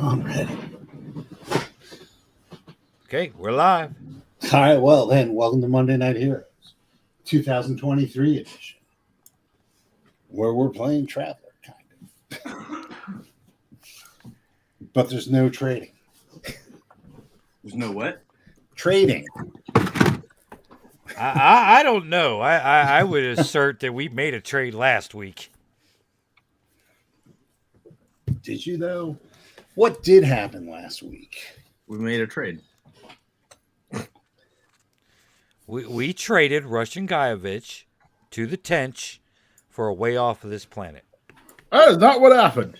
I'm ready. Okay, we're live. All right, well then, welcome to Monday Night Heroes, 2023 edition, where we're playing Traveler, kind of. But there's no trading. There's no what? Trading. I don't know. I would assert that we made a trade last week. Did you though? What did happen last week? We made a trade. We traded Russian Guyevich to the TENCH for a way off of this planet. That is not what happened.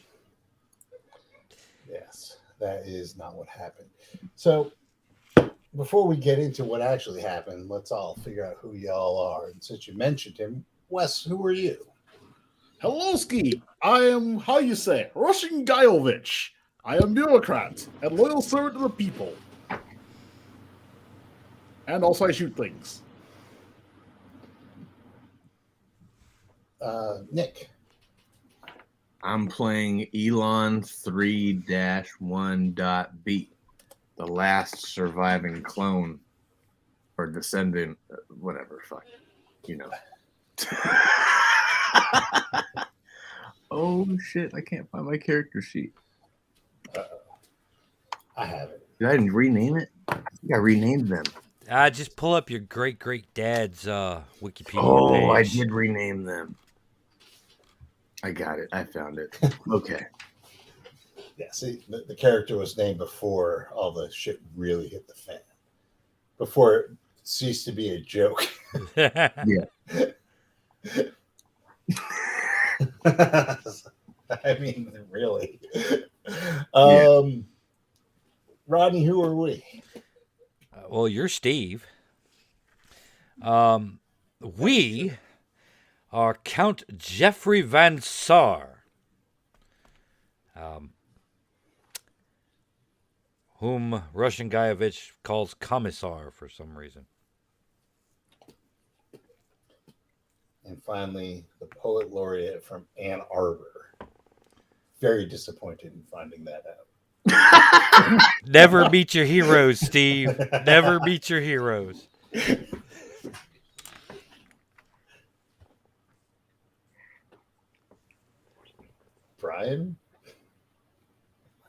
Yes, that is not what happened. So, before we get into what actually happened, let's all figure out who y'all are. And since you mentioned him, Wes, who are you? Hello, Ski. I am, how you say, Russian Guyovich. I am bureaucrat and loyal servant to the people. And also I shoot things. Nick. I'm playing Elon 3-1.B, the last surviving clone or descendant, whatever, fuck, you know. Oh shit, I can't find my character sheet. I have it. Did I rename it? I think I renamed them. Just pull up your great dad's Wikipedia Oh, I page. did rename them. I got it. I found it. Okay. Yeah, see, the character was named before all the shit really hit the fan. Before it ceased to be a joke. Yeah. I mean, really. Rodney, who are we? Well, you're Steve. We are Count Jeffrey Van Saar, whom Russian Guyevich calls Commissar for some reason. And finally, the poet laureate from Ann Arbor. Very disappointed in finding that out. Never meet your heroes, Steve. Never meet your heroes. Brian,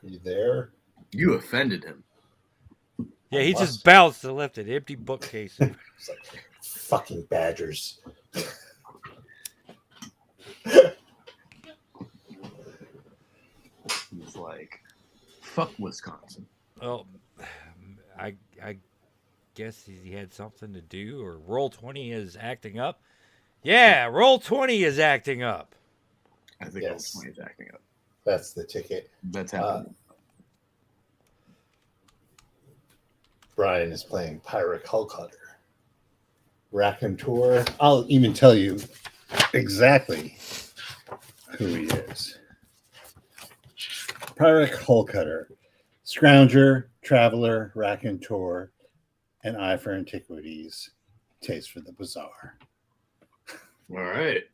are you there? You offended him. Yeah, he just bounced and left an empty bookcase. It's like fucking badgers. He's like, fuck Wisconsin. Well, I guess he had something to do, or Roll20 is acting up. Yeah, Roll20 is acting up. I think Yes. Roll20 is acting up. That's the ticket. That's happening. Brian is playing Pyrrhic Hullcutter. Raconteur. I'll even tell you exactly who he is. Pyrrhic Hullcutter. Scrounger, traveler, raconteur, an eye for antiquities, taste for the bizarre. All right.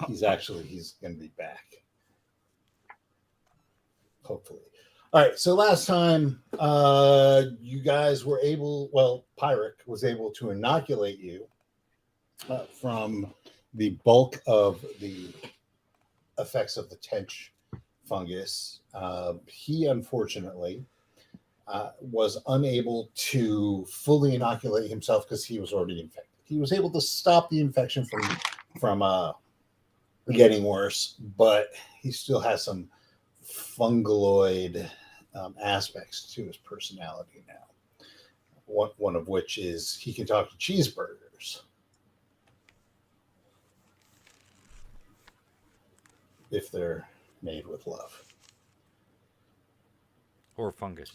He's going to be back. Hopefully. All right. So last time you guys were Pyrrhic was able to inoculate you from the bulk of the effects of the TENCH fungus. He unfortunately was unable to fully inoculate himself because he was already infected. He was able to stop the infection from getting worse, but he still has some fungaloid aspects to his personality now. One of which is he can talk to cheeseburgers. If they're made with love. Or fungus.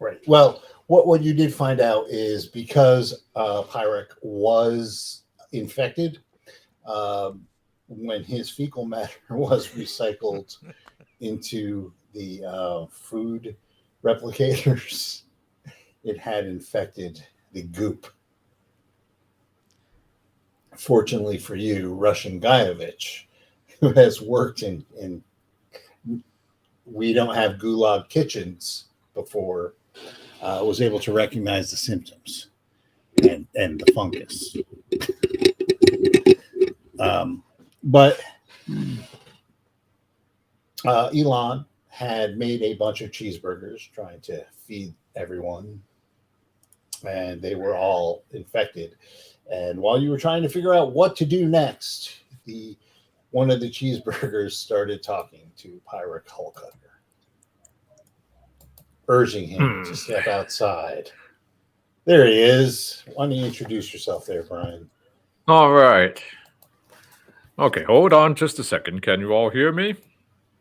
Right. Well, what you did find out is because Pyrrhic was infected, when his fecal matter was recycled into the food replicators, it had infected the goop. Fortunately for you, Russian Guyevich, who has worked in we don't have gulag kitchens before was able to recognize the symptoms and the fungus. But Elon had made a bunch of cheeseburgers trying to feed everyone, and they were all infected. And while you were trying to figure out what to do next, one of the cheeseburgers started talking to Pyric Hullcutter, urging him to step outside. There he is. Why don't you introduce yourself there, Brian? All right. Okay, hold on just a second. Can you all hear me?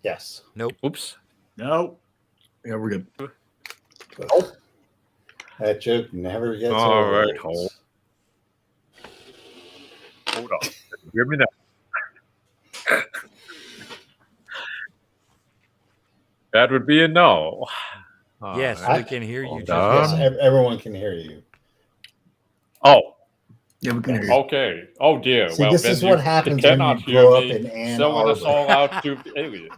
Yes. Nope. Oops. No. Yeah, we're good. That joke never gets All old. right, hold on. Can you hear me now? That would be a no. Yes, All right. we can hear you Hold just on. Yes, fine. everyone can hear you. Oh, Yeah, we can hear you. okay. Oh dear. See, well, this then is what you happens when cannot you hear grow up me, in Ann selling us Arbor. all out to aliens.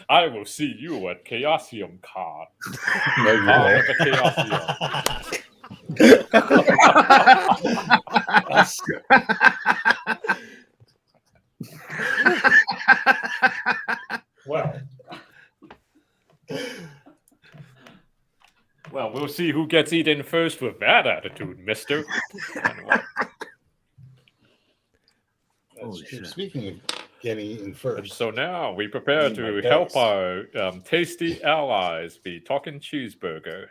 I will see you at Chaosium Con. No, you Con won't. of the Chaosium. Well, we'll see who gets eaten first with that attitude, mister. Anyway. Holy shit. Speaking of getting eaten And first, so now we prepare Need my to dice. help our tasty allies be talking cheeseburger.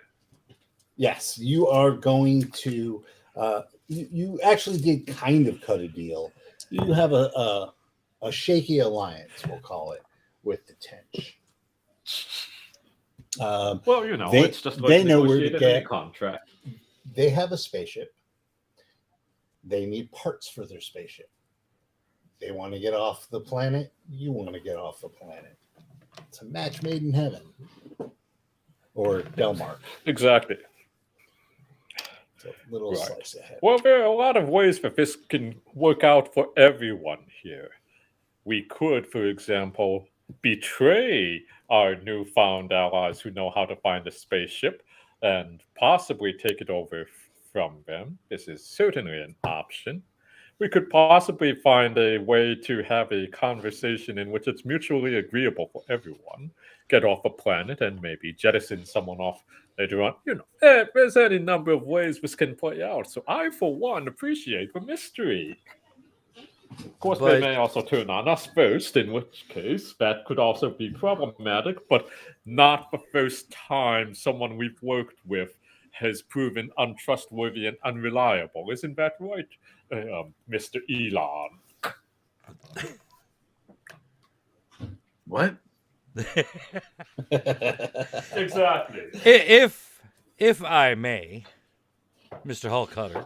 yes, you are going to. You actually did kind of cut a deal. You have a shaky alliance, we'll call it, with the TENCH. Well, you know, They- it's just like they know where to negotiating a get- contract. They have a spaceship. They need parts for their spaceship. They want to get off the planet. You want to get off the planet. It's a match made in heaven. Or Delmark. Exactly. It's a little Right. slice ahead. Well, there are a lot of ways that this can work out for everyone here. We could, for example, betray our newfound allies who know how to find a spaceship and possibly take it over from them. This is certainly an option. We could possibly find a way to have a conversation in which it's mutually agreeable for everyone. Get off a planet and maybe jettison someone off later on. You know, there's any number of ways this can play out. So I, for one, appreciate the mystery. Of course, they But- may also turn on us first, in which case that could also be problematic, but not the first time someone we've worked with has proven untrustworthy and unreliable. Isn't that right, Mr. Elon? What? Exactly. if I may, Mr. Hullcutter,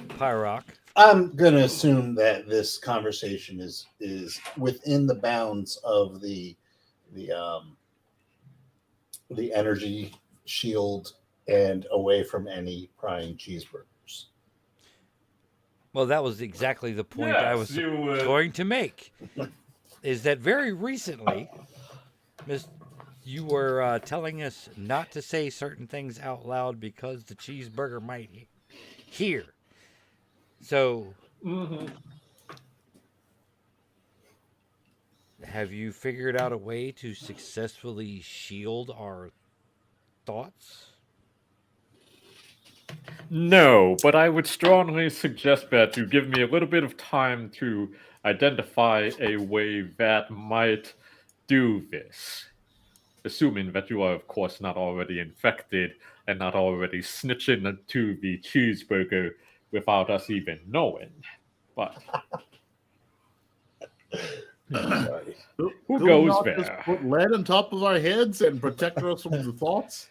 Pyrock. I'm going to assume that this conversation is within the bounds of the energy shield and away from any prying cheeseburgers. Well, that was exactly the point I was going to make. Is that very recently, you were telling us not to say certain things out loud because the cheeseburger might hear. So, have you figured out a way to successfully shield our thoughts? No, but I would strongly suggest that you give me a little bit of time to identify a way that might do this. Assuming that you are, of course, not already infected and not already snitching to the cheeseburger without us even knowing. But Sorry. Who Do we goes not there? just put lead on top of our heads and protect us from the thoughts?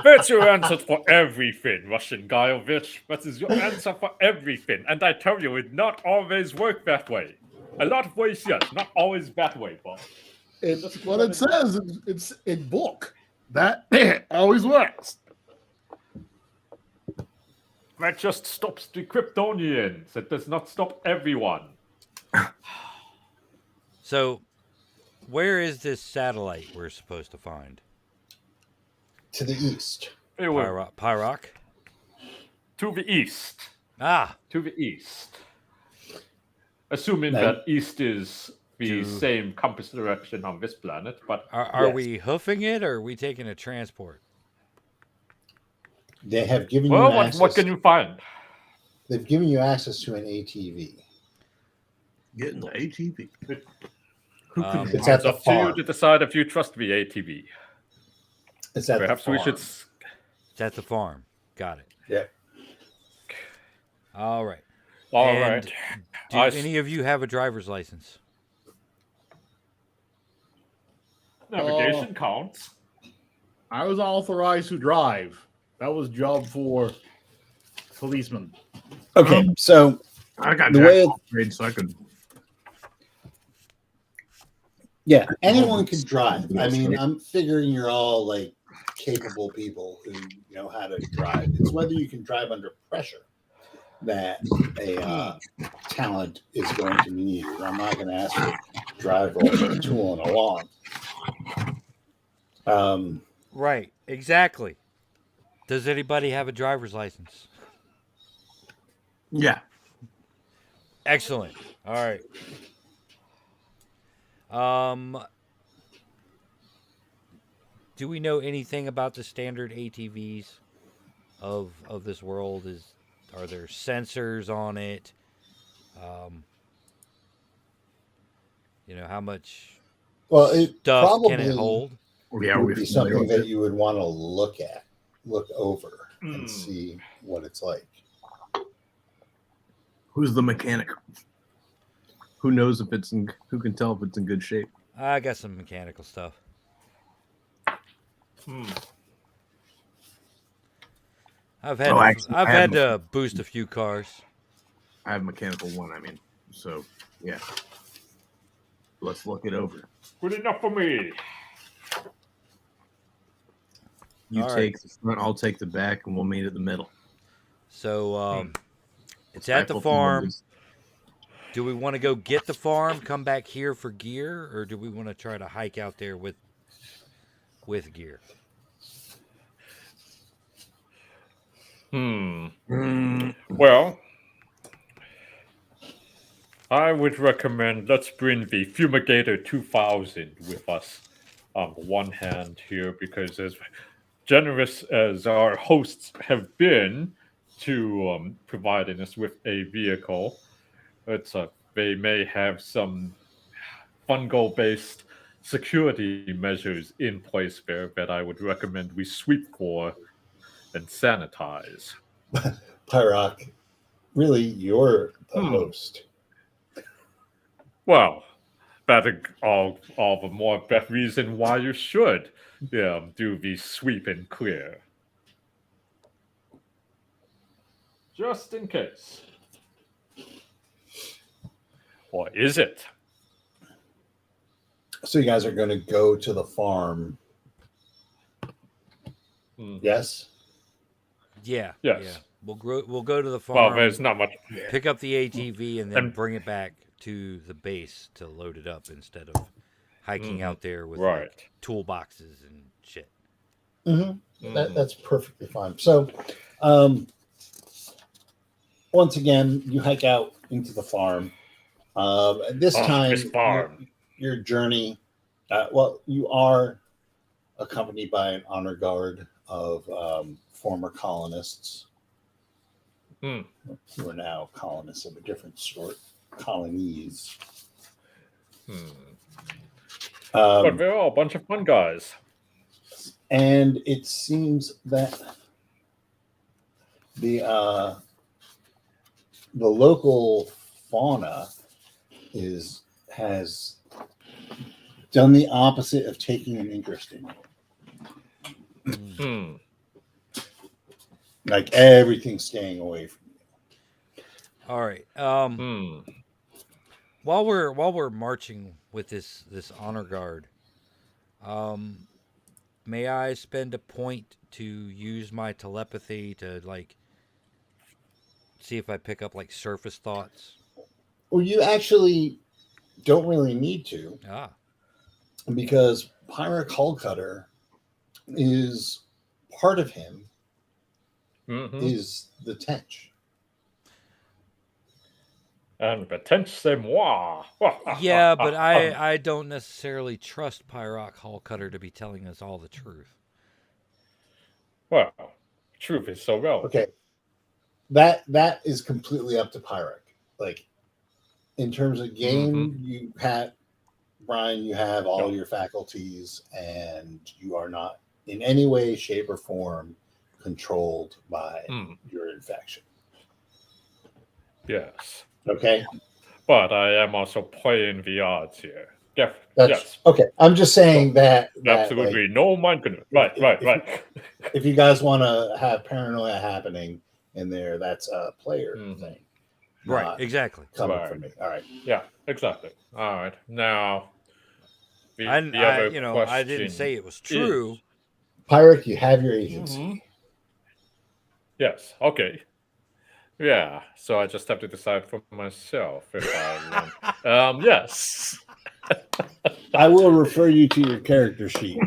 That's your answer for everything, Russian Gaiovich. That is your answer for everything. And I tell you, it not always work that way. A lot of ways, yes, not always that way, but It's what it says. It's in book. That always works. That just stops the Kryptonians. It does not stop everyone. So, where is this satellite we're supposed to find? To the east. It will Pyrock? to the east. Ah, To the east. Assuming No. that east is the same compass direction on this planet, but are Yes. we hoofing it or are we taking a transport? They have given well, you access. what can you find? They've given you access to an ATV. Getting the ATV. It's at It's the up to you farm. to decide if you trust the ATV. It's at Perhaps the we farm. should. It's at the farm. Got it. Yeah. All right. All And right. Do any of you have a driver's license? Navigation counts. I was authorized to drive. That was job for policemen. Okay, so I got the jack way upgrade, so I could. yeah, anyone can drive. I mean, I'm figuring you're all like capable people who know how to drive. It's whether you can drive under pressure that a talent is going to be needed. I'm not going to ask for drive roll for a tool and a log. Right. Exactly. Does anybody have a driver's license? Yeah. Excellent. All right. Do we know anything about the standard ATVs of this world? Are there sensors on it? How much It stuff probably can it hold? Yeah, would be something that you would want to look over, and see what it's like. Who's the mechanic? Who knows if it's in? Who can tell if it's in good shape? I got some mechanical stuff. I've had to boost a few cars. I have mechanical one. I mean, so yeah. Let's look it over. Good enough for me. You All take the front, I'll take the back, and we'll meet at the middle. So it's at the farm. Do we want to go get the farm, come back here for gear, or do we want to try to hike out there with gear? Well, I would recommend let's bring the Fumigator 2000 with us on one hand here, because as generous as our hosts have been to providing us with a vehicle, they may have some fungal-based security measures in place there that I would recommend we sweep for and sanitize. Pyrock, really, you're the host. Well, that all the more that reason why you should do the sweep and clear. Just in case. Or is it? So you guys are going to go to the farm. Yes? Yeah. Yes. Yeah. We'll go to the farm. Well, there's not much. Pick up the ATV and then bring it back to the base to load it up instead of hiking out there with like, toolboxes and shit. That's perfectly fine. So, once again, you hike out into the farm. This time, your journey, you are accompanied by an honor guard of former colonists who are now colonists of a different sort, colonies. But they're all a bunch of fun guys. And it seems that the local fauna has done the opposite of taking an interest in you. Like everything's staying away from you. All right. While we're marching with this honor guard, may I spend a point to use my telepathy to like see if I pick up like surface thoughts. Well, you actually don't really need to, because Pyric Hullcutter is part of him is the Tench. And the TENCH c'est moi. Yeah, but I don't necessarily trust Pyroc Hullcutter to be telling us all the truth. Well, truth is so relative. Okay. That is completely up to Pyric. Like, in terms of game, you have, Brian, you have all your faculties, and you are not in any way, shape, or form controlled by your infection. Yes. Okay. But I am also playing the odds here. Yes. Okay. I'm just saying that absolutely like, no mind control. Right. If you guys want to have paranoia happening in there, that's a player thing. Right. Exactly. Coming from me. All right. Yeah. Exactly. All right. Now, the I other question I didn't say it was true. Pyric, you have your agency. Yes. Okay. Yeah. So I just have to decide for myself if I want. Yes. I will refer you to your character sheet.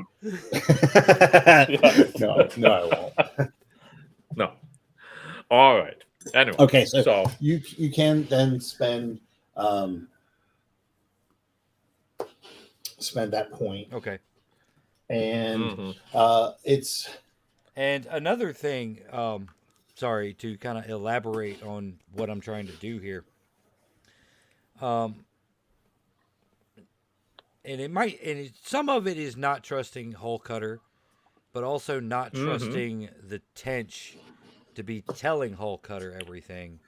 No, I won't. No. All right. Anyway. Okay, so you can then spend that point. Okay. And it's. And another thing, sorry, to kind of elaborate on what I'm trying to do here. And it might, and some of it is not trusting Hullcutter, but also not trusting the Tench to be telling Hullcutter everything.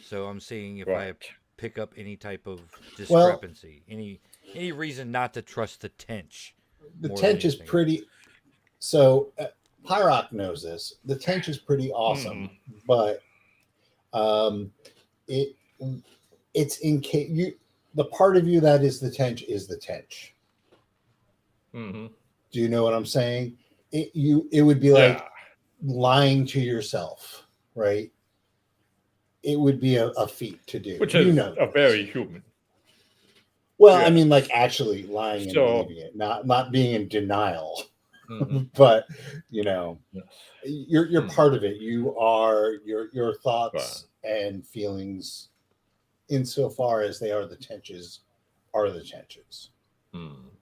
So I'm seeing if I pick up any type of discrepancy, any reason not to trust the Tench. The Tench is pretty. So Pyroc knows this. The Tench is pretty awesome, but it's in case you. The part of you that is the Tench is the Tench. Do you know what I'm saying? It would be like lying to yourself, right? It would be a feat to do, which is a very human. Well, I mean, like actually lying and believing it, not being in denial. But you're part of it. You are your thoughts and feelings, insofar as they are the Tenches, are the Tenches.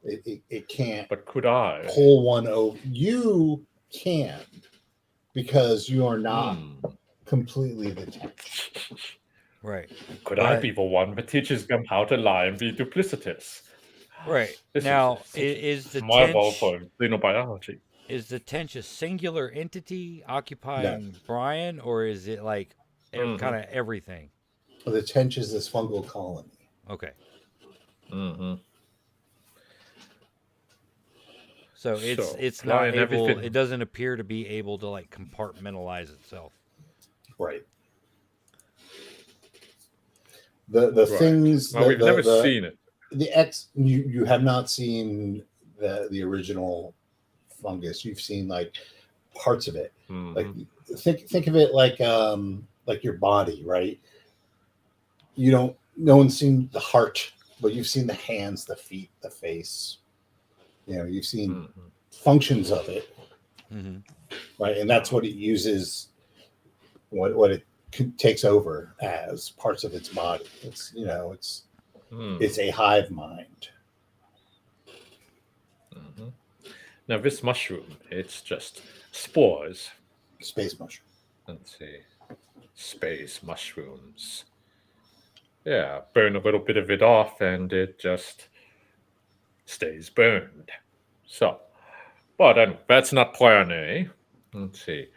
It can't. But could I pull one over? You can, because you are not completely the Tench. Right. Could I be the one that teaches them how to lie and be duplicitous? Right. Now, is the my Tench role for xenobiology? Is the Tench a singular entity occupying Brian, or is it like kind of everything? Well, the Tench is this fungal colony. Okay. So it's not able. It doesn't appear to be able to like compartmentalize itself. Right. The things. Well, we've never seen it. You have not seen the original fungus. You've seen like parts of it. Like think of it like your body, right? No one's seen the heart, but you've seen the hands, the feet, the face. You've seen functions of it, right? And that's what it uses. What it takes over as parts of its body. It's it's a hive mind. Now this mushroom, it's just spores. Space mushroom. Let's see, space mushrooms. Yeah, burn a little bit of it off, and it just stays burned. So, but anyway, that's not plan A. Let's see.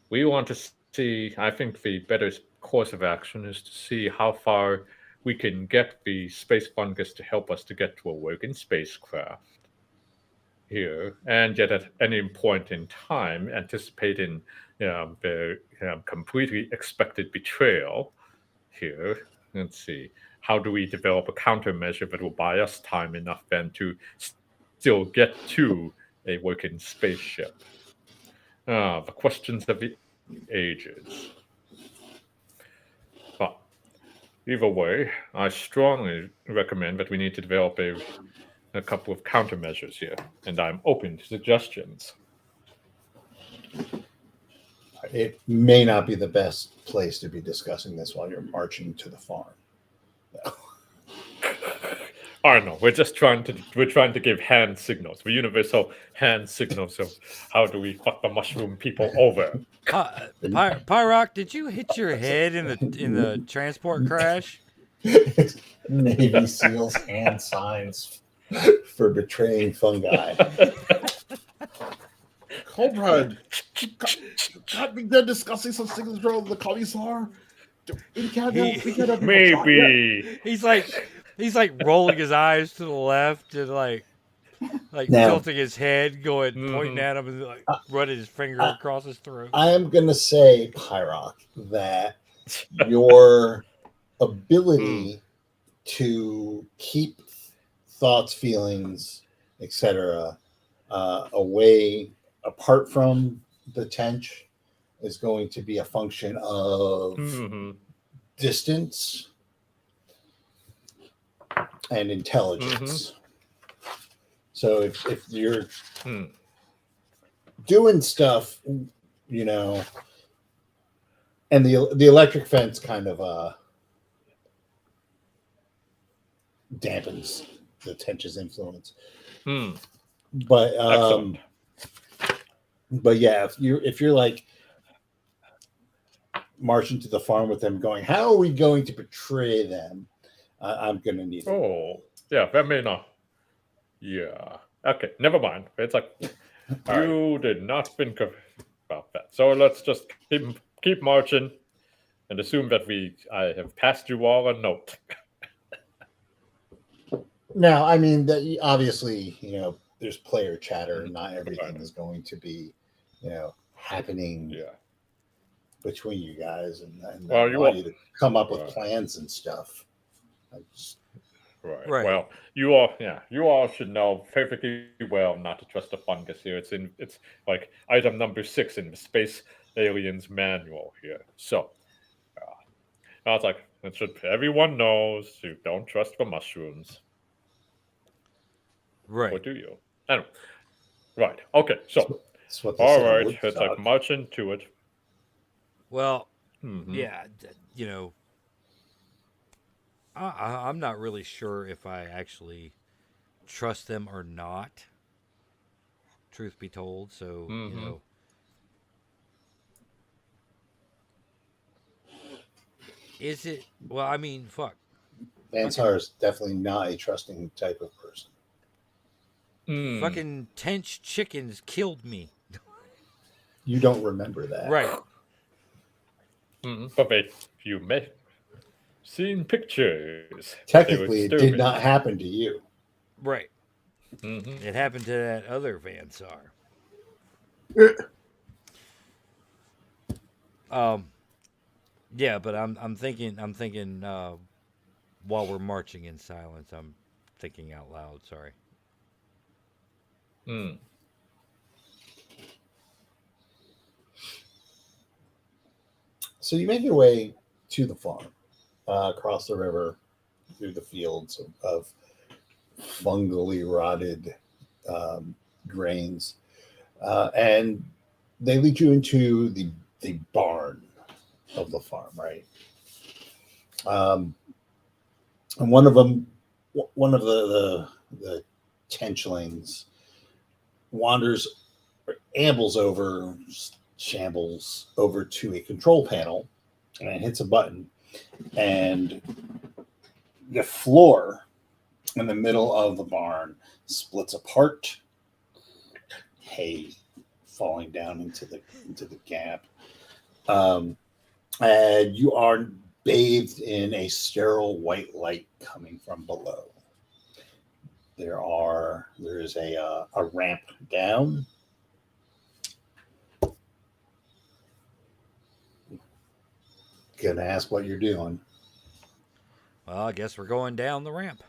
We want to see, I think the better course of action is to see how far we can get the space fungus to help us to get to a working spacecraft here, and yet at any point in time, anticipating the completely expected betrayal here. Let's see. How do we develop a countermeasure that will buy us time enough then to still get to a working spaceship? The questions of the ages. Either way, I strongly recommend that we need to develop a couple of countermeasures here, and I'm open to suggestions. It may not be the best place to be discussing this while you're marching to the farm. I don't know. We're trying to give hand signals, the universal hand signals of how do we fuck the mushroom people over. Pyrock, did you hit your head in the transport crash? Navy SEALs hand signs for betraying fungi. Comrade, can't be there discussing some things around the commissar. We can't have Maybe. He's like rolling his eyes to the left and like Now- tilting his head, pointing at him and like running his finger across his throat. I am going to say, Pyrock, that your ability to keep thoughts, feelings, etc., away, apart from the TENCH, is going to be a function of distance and intelligence. So if you're doing stuff, you know, and the electric fence kind of dampens the TENCH's influence. But Excellent. But yeah, if you're like marching to the farm with them, going, how are we going to betray them? I'm going to need. Oh, yeah, that may not. Yeah. Okay, never mind. It's like you did not think about that. So let's just keep marching and assume that I have passed you all a note. Now, I mean, that obviously, you know, there's player chatter, and not everything is going to be, you know, happening between you guys, and well, you want you to come up with plans and stuff. Right. Well, you all should know perfectly well not to trust a fungus here. It's like item number 6 in the Space Aliens manual here. So, I was like, everyone knows you don't trust the mushrooms. Right. Or do you? Anyway. Right. Okay. So, all right. It's like marching to it. Well, yeah, you know, I'm not really sure if I actually trust them or not, truth be told. So, you know. Is it? Well, I mean, fuck. Ansar is definitely not a trusting type of person. Fucking TENCH chickens killed me. You don't remember that. Right. But you may have seen pictures. Technically, it did not happen to you. Right. It happened to that other Vansar. Yeah, but I'm thinking while we're marching in silence, I'm thinking out loud, sorry. So you make your way to the farm, across the river, through the fields of fungally rotted grains, and they lead you into the barn of the farm, right? And one of the tenchlings shambles over to a control panel and hits a button, and the floor in the middle of the barn splits apart, hay falling down into the gap, and you are bathed in a sterile white light coming from below. There is a ramp down. Gonna ask what you're doing. Well, I guess we're going down the ramp.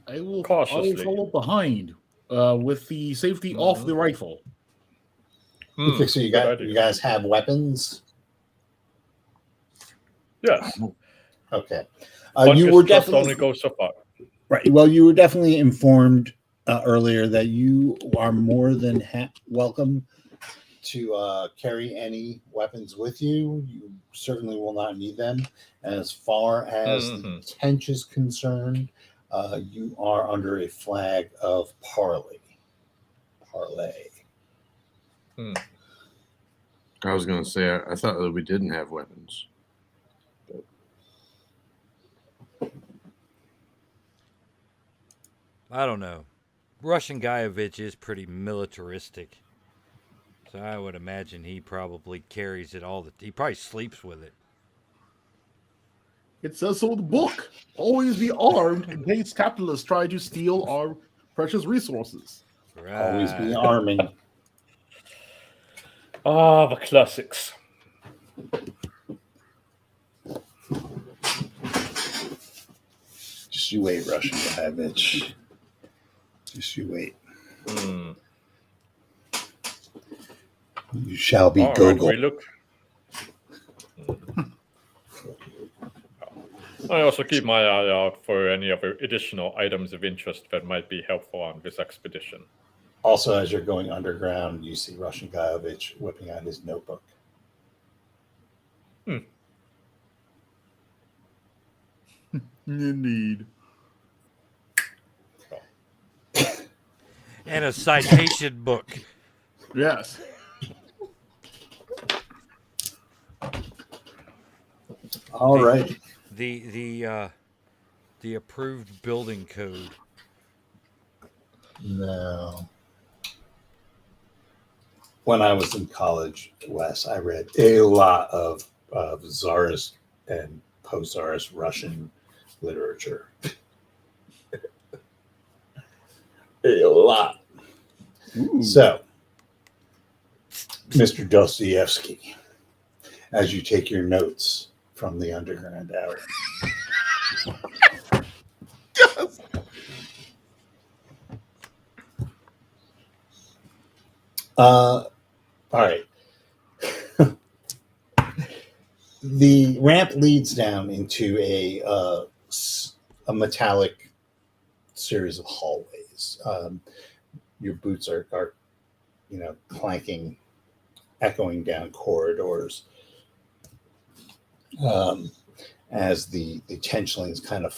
I will follow behind with the safety off the rifle. So you guys have weapons? Yes. Okay. But You it's were just definitely only go so far. right. Well, you were definitely informed earlier that you are more than welcome to carry any weapons with you. You certainly will not need them. As far as the TENCH is concerned, you are under a flag of parley. I was going to say, I thought that we didn't have weapons. I don't know. Russian Guyevich is pretty militaristic. So I would imagine he probably carries it all. He probably sleeps with it. It says so in the book. Always be armed in case capitalists try to steal our precious resources. Right. Always be arming. Ah, the classics. Just you wait, Russian Guyevich. Just you wait. You shall be Gogol. Look. I also keep my eye out for any other additional items of interest that might be helpful on this expedition. Also, as you're going underground, you see Russian Guyevich whipping out his notebook. Indeed. And a citation book. Yes. All right. The approved building code. No. When I was in college, Wes, I read a lot of Tsarist and post-Tsarist Russian literature. A lot. Ooh. So, Mr. Dostoevsky, as you take your notes from the underground hour. Yes. All right. The ramp leads down into a metallic series of hallways. Your boots are clanking, echoing down corridors as the tensionlings kind of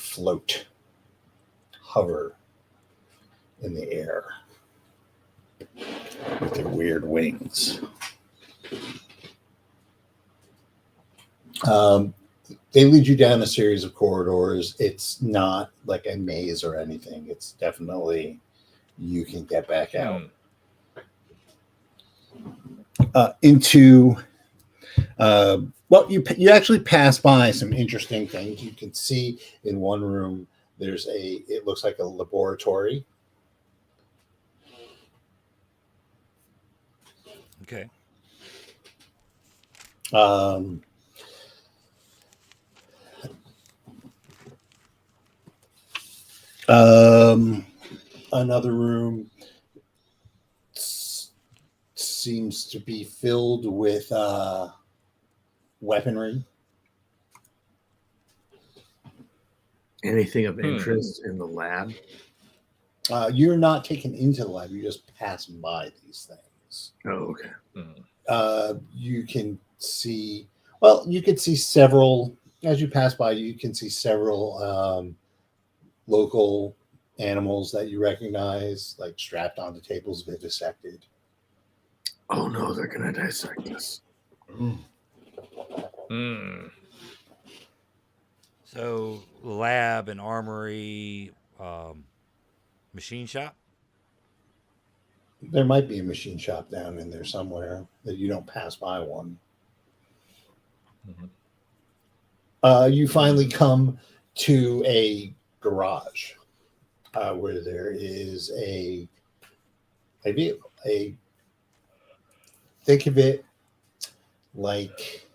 hover in the air with their weird wings. They lead you down a series of corridors. It's not like a maze or anything. It's definitely you can get back out into. You actually pass by some interesting things. You can see in one room there's it looks like a laboratory. Okay. Another room seems to be filled with weaponry. Anything of interest in the lab? You're not taken into the lab. You just pass by these things. Oh, okay. You can see. Well, you can see several as you pass by. You can see several local animals that you recognize, like strapped onto tables, vivisected. Oh no, they're gonna dissect us. So, lab and armory, machine shop? There might be a machine shop down in there somewhere that you don't pass by one. You finally come to a garage where there is a vehicle. Think of it like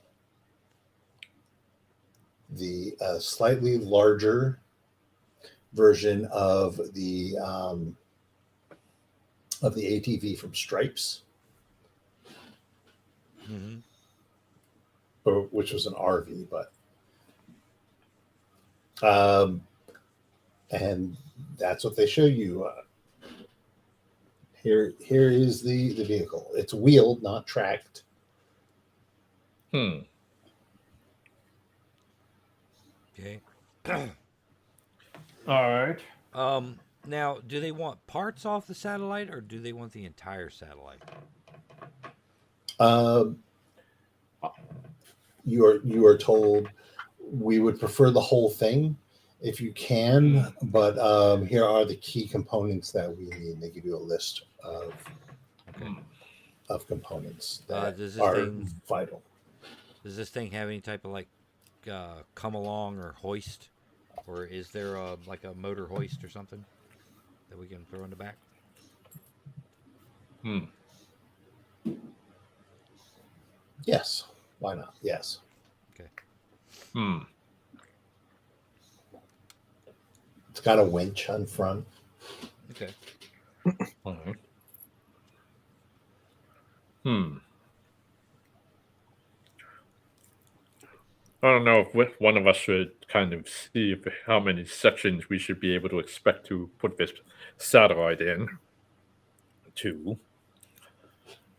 the slightly larger version of the ATV from Stripes, which was an RV, but And that's what they show you. Here is the vehicle. It's wheeled, not tracked. Hmm. Okay. All right. Now, do they want parts off the satellite, or do they want the entire satellite? You are told we would prefer the whole thing if you can, but here are the key components that we need. They give you a list of components that are vital. Does this thing have any type of like come along or hoist, or is there like a motor hoist or something that we can throw in the back? Yes. Why not? Yes. Okay. It's got a winch on front. Okay. All right. I don't know if one of us should kind of see how many sections we should be able to expect to put this satellite in. To.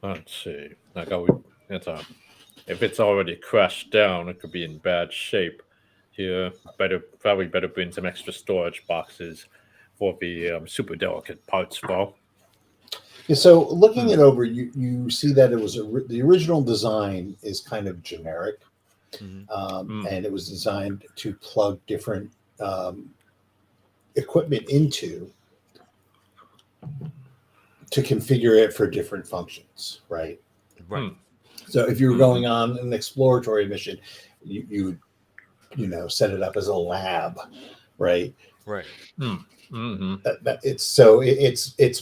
Let's see. If it's already crashed down, it could be in bad shape. Here, probably better bring some extra storage boxes for the super delicate parts, though. Yeah, so looking it over, you see that it was the original design is kind of generic, and it was designed to plug different equipment into to configure it for different functions, right? Right. So if you were going on an exploratory mission, you set it up as a lab, right? Right. It's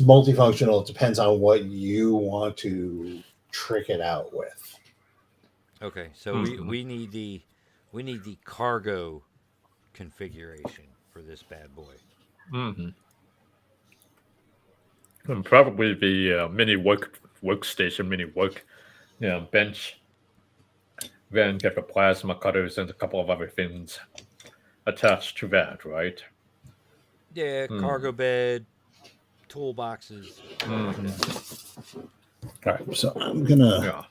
multifunctional. It depends on what you want to trick it out with. Okay, so we need the cargo configuration for this bad boy. And probably the mini workstation, mini work bench. Then get the plasma cutters and a couple of other things attached to that, right? Yeah, cargo bed, toolboxes. All right, so I'm gonna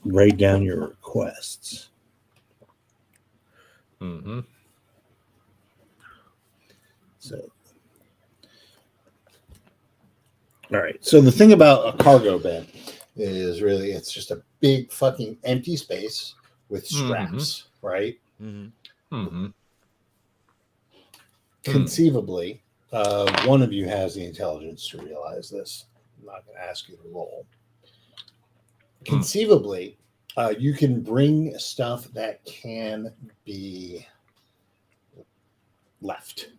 write down your requests. So, all right. So the thing about a cargo bed is really it's just a big fucking empty space with straps, right? Conceivably, one of you has the intelligence to realize this. I'm not going to ask you to roll. Conceivably, you can bring stuff that can be left,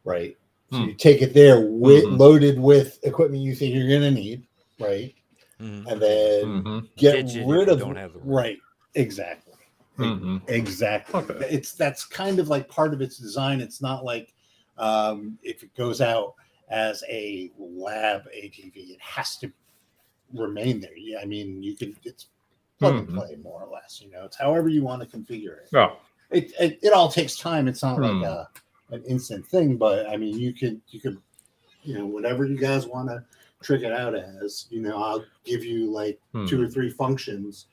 right? So you take it there loaded with equipment you think you're going to need, right? And then get rid of right. Exactly. Exactly. Okay. That's kind of like part of its design. It's not like if it goes out as a lab ATV, it has to remain there. Yeah, I mean, it's plug and play more or less. It's however you want to configure it. Yeah. It all takes time. It's not like an instant thing, but I mean, you could whatever you guys want to trick it out as. I'll give you like 2 or 3 functions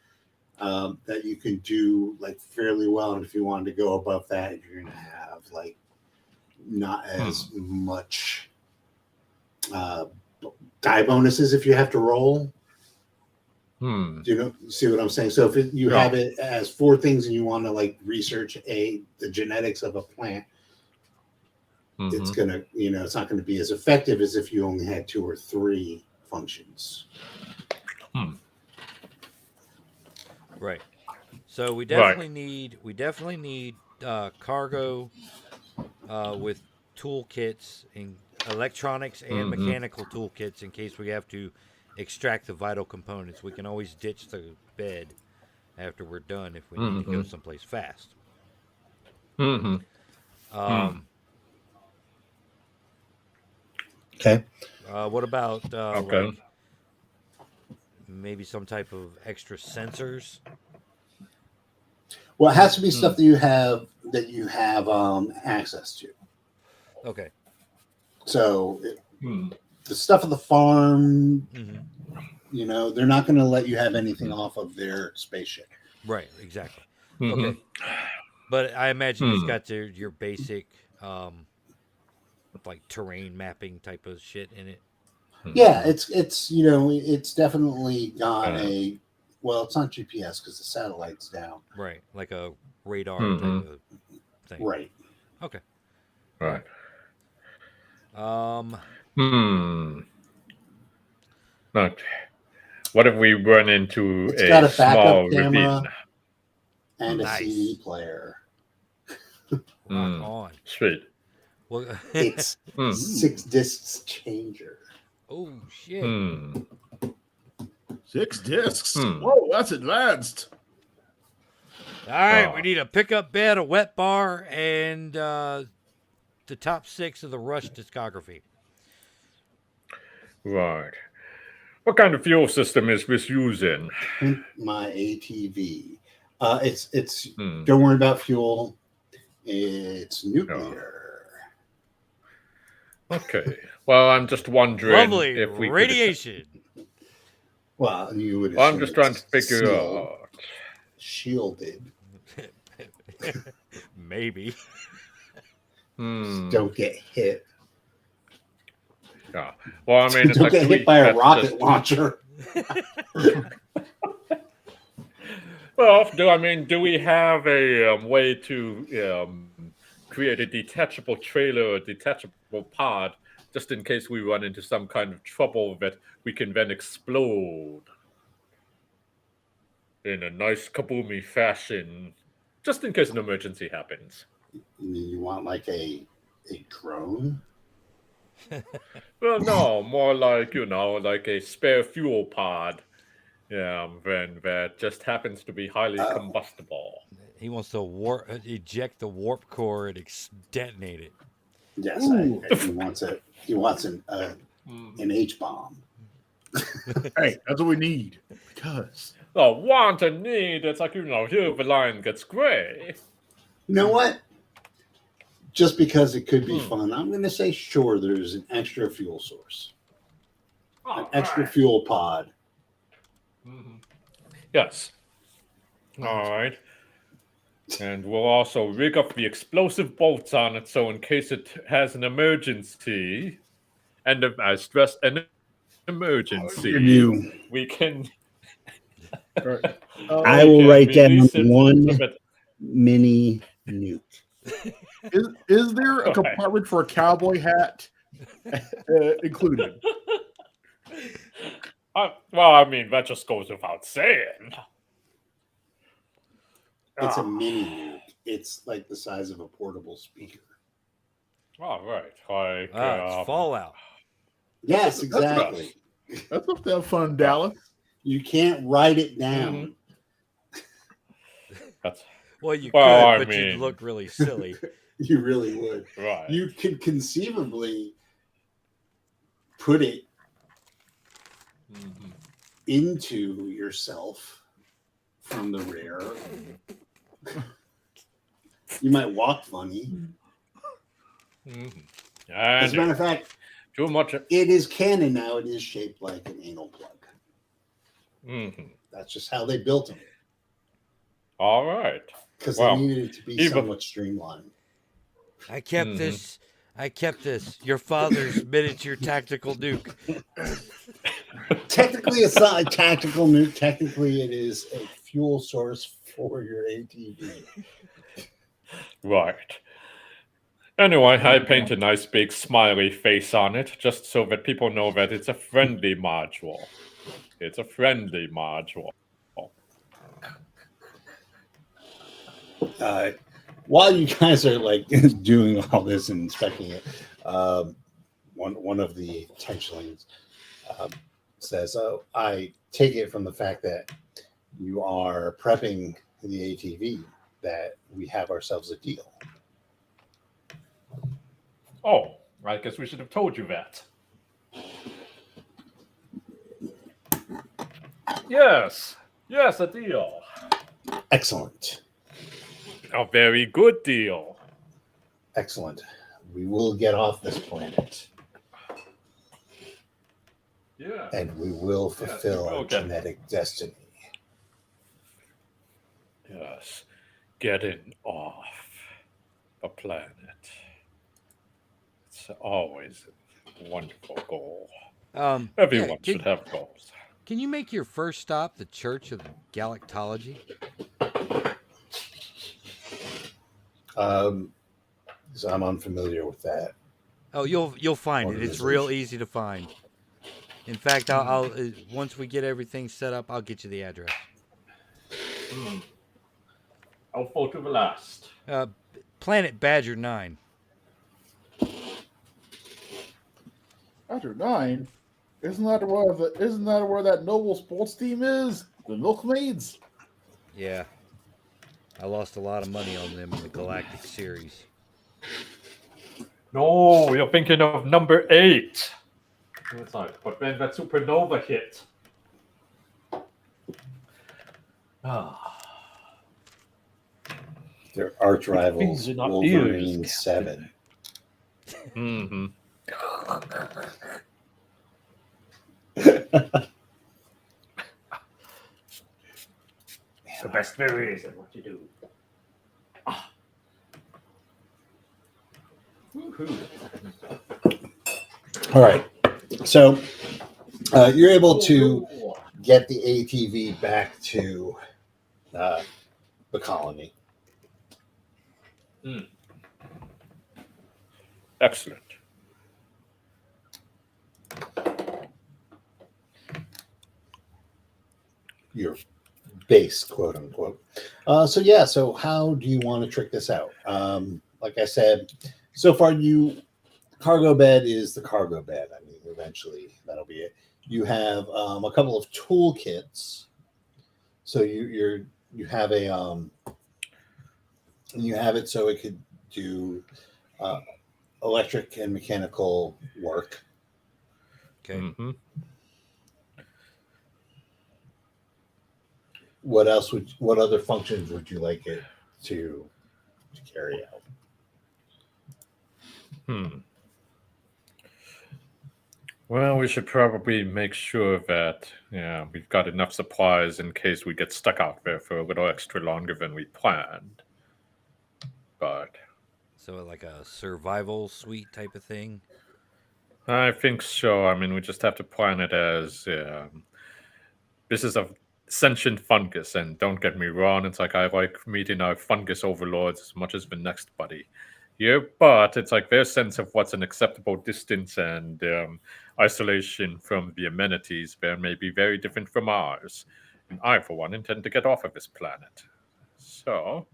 that you can do like fairly well, and if you wanted to go above that, you're gonna have like not as much die bonuses if you have to roll. Do you see what I'm saying? So if you have it as 4 things and you want to like research the genetics of a plant, it's gonna it's not going to be as effective as if you only had 2 or 3 functions. Right. So we definitely need cargo with toolkits and electronics and mechanical toolkits in case we have to extract the vital components. We can always ditch the bed after we're done if we need to go someplace fast. Okay. What about Okay. like maybe some type of extra sensors? Well, it has to be stuff that you have that you have access to. Okay. So the stuff at the farm, they're not going to let you have anything off of their spaceship. Right. Exactly. Okay. But I imagine it's got your basic, like terrain mapping type of shit in it. Yeah, it's definitely got a. Well, it's not GPS because the satellite's down. Right, like a radar type of thing. Right. Okay. Right. Okay. What if we run into It's got a backup small camera ravine? and Nice. a CD player. Rock on. Sweet. Well, It's 6 discs changer. oh shit. 6 discs. Whoa, that's advanced. All right, we need a pickup bed, a wet bar, and the top 6 of the Rush discography. Right. What kind of fuel system is this using? My ATV. It's don't worry about fuel. It's nuclear. Okay. Well, I'm just wondering Lovely if we radiation. Well, you would. I'm just trying to figure out. Shielded. Maybe. Don't get hit. Yeah. Well, I mean, don't get hit by a rocket launcher. Well, do we have a way to create a detachable trailer or detachable pod just in case we run into some kind of trouble that we can then explode in a nice kaboomy fashion, just in case an emergency happens? You want like a drone? Well, no, more like, like a spare fuel pod. Yeah, then that just happens to be highly combustible. He wants to eject the warp core and detonate it. Yes, he wants an H-bomb. Hey, that's what we need. Because want and need, it's like, here the line gets gray. You know what? Just because it could be fun, I'm going to say sure, there's an extra fuel source. An extra fuel pod. Yes. All right. And we'll also rig up the explosive bolts on it, so in case it has an emergency, and I stress an emergency, we can. I will write down one mini nuke. Is there a compartment for a cowboy hat included? Well, I mean, that just goes without saying. It's a mini nuke. It's like the size of a portable speaker. All right. Like, it's Fallout. Yes, exactly. That's up to fun, Dallas. You can't write it down. Well, you could, but you'd look really silly. You really would. Right. You could conceivably put it into yourself from the rear. You might walk funny. As a matter of fact, too much. It is canon now. It is shaped like an anal plug. That's just how they built them. All right. Because they needed it to be somewhat streamlined. I kept this. Your father's miniature tactical nuke. Technically, it's not a tactical nuke. Technically, it is a fuel source for your ATV. Right. Anyway, I paint a nice big smiley face on it, just so that people know that it's a friendly module. It's a friendly module. While you guys are like doing all this and inspecting it, one of the TENCHlings says, "Oh, I take it from the fact that you are prepping the ATV that we have ourselves a deal." Oh, I guess we should have told you that. Yes, a deal. Excellent. A very good deal. Excellent. We will get off this planet. Yeah. And we will fulfill our genetic destiny. Yes. Getting off a planet. It's always a wonderful goal. Everyone should have goals. Can you make your first stop the Church of Galactology? So I'm unfamiliar with that. Oh, you'll find it. It's real easy to find. In fact, I'll once we get everything set up, I'll get you the address. I'll fall to the last. Planet Badger 9. Badger 9? Isn't that where that noble sports team is? The Milkmaids? Yeah. I lost a lot of money on them in the Galactic Series. No, you're thinking of number 8. That's right. But then that supernova hit. Their arch rivals, Wolverine 7. Mm-hmm. The best there is at what you do. All right. So you're able to get the ATV back to the colony. Excellent. Your base, quote unquote. So how do you want to trick this out? Like I said, so far cargo bed is the cargo bed. I mean, eventually that'll be it. You have a couple of toolkits. So you have you have it so it could do electric and mechanical work. Okay. Mm-hmm. What other functions would you like it to carry out? Well, we should probably make sure that we've got enough supplies in case we get stuck out there for a little extra longer than we planned. But so like a survival suite type of thing? I think so. I mean, we just have to plan it as this is a sentient fungus, and don't get me wrong, it's like I like meeting our fungus overlords as much as the next buddy. Yeah, but it's like their sense of what's an acceptable distance and isolation from the amenities there may be very different from ours. And I, for one, intend to get off of this planet. So,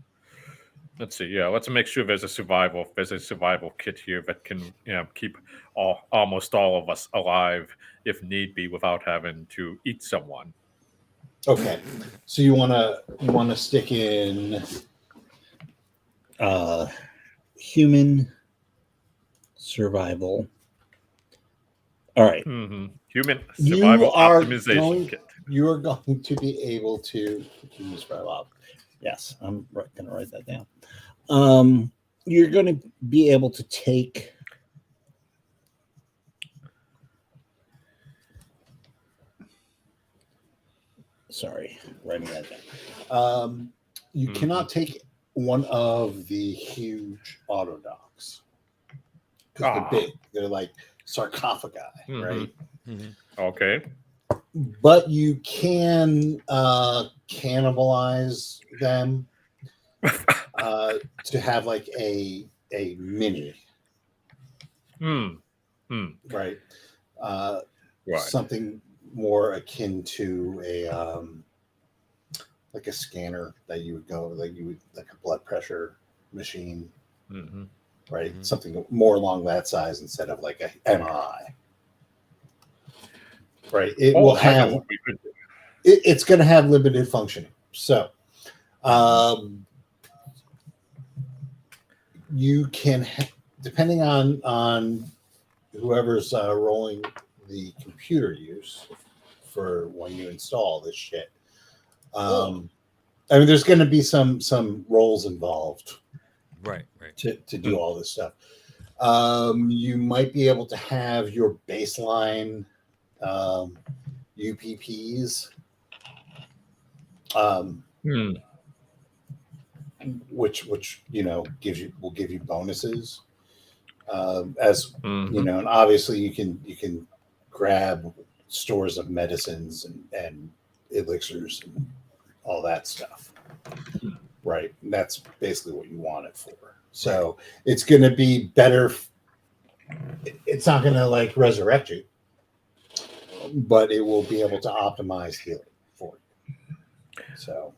let's see. Yeah, let's make sure there's a survival kit here that can keep almost all of us alive if need be without having to eat someone. Okay, so you wanna stick in human survival. All right. Mm-hmm. Human survival optimization kit. You are going to be able to use survival. Yes, I'm going to write that down. You're going to be able to take writing that down. You cannot take one of the huge auto docks because they're big. They're like sarcophagi, right? Mm-hmm. Okay. But you can cannibalize them to have like a mini, right? Right. Something more akin to a like a scanner that you would like a blood pressure machine, right? Mm-hmm. Something more along that size instead of like a MRI, right? It will have. It's going to have limited functioning, so you can, depending on whoever's rolling the computer use for when you install this shit. I mean, there's going to be some roles involved Right. to do all this stuff. You might be able to have your baseline UPPs, which will give you bonuses. As you know, and obviously you can grab stores of medicines and elixirs and all that stuff, right? And that's basically what you want it for. So it's going to be better. It's not going to like resurrect you, but it will be able to optimize healing for you. So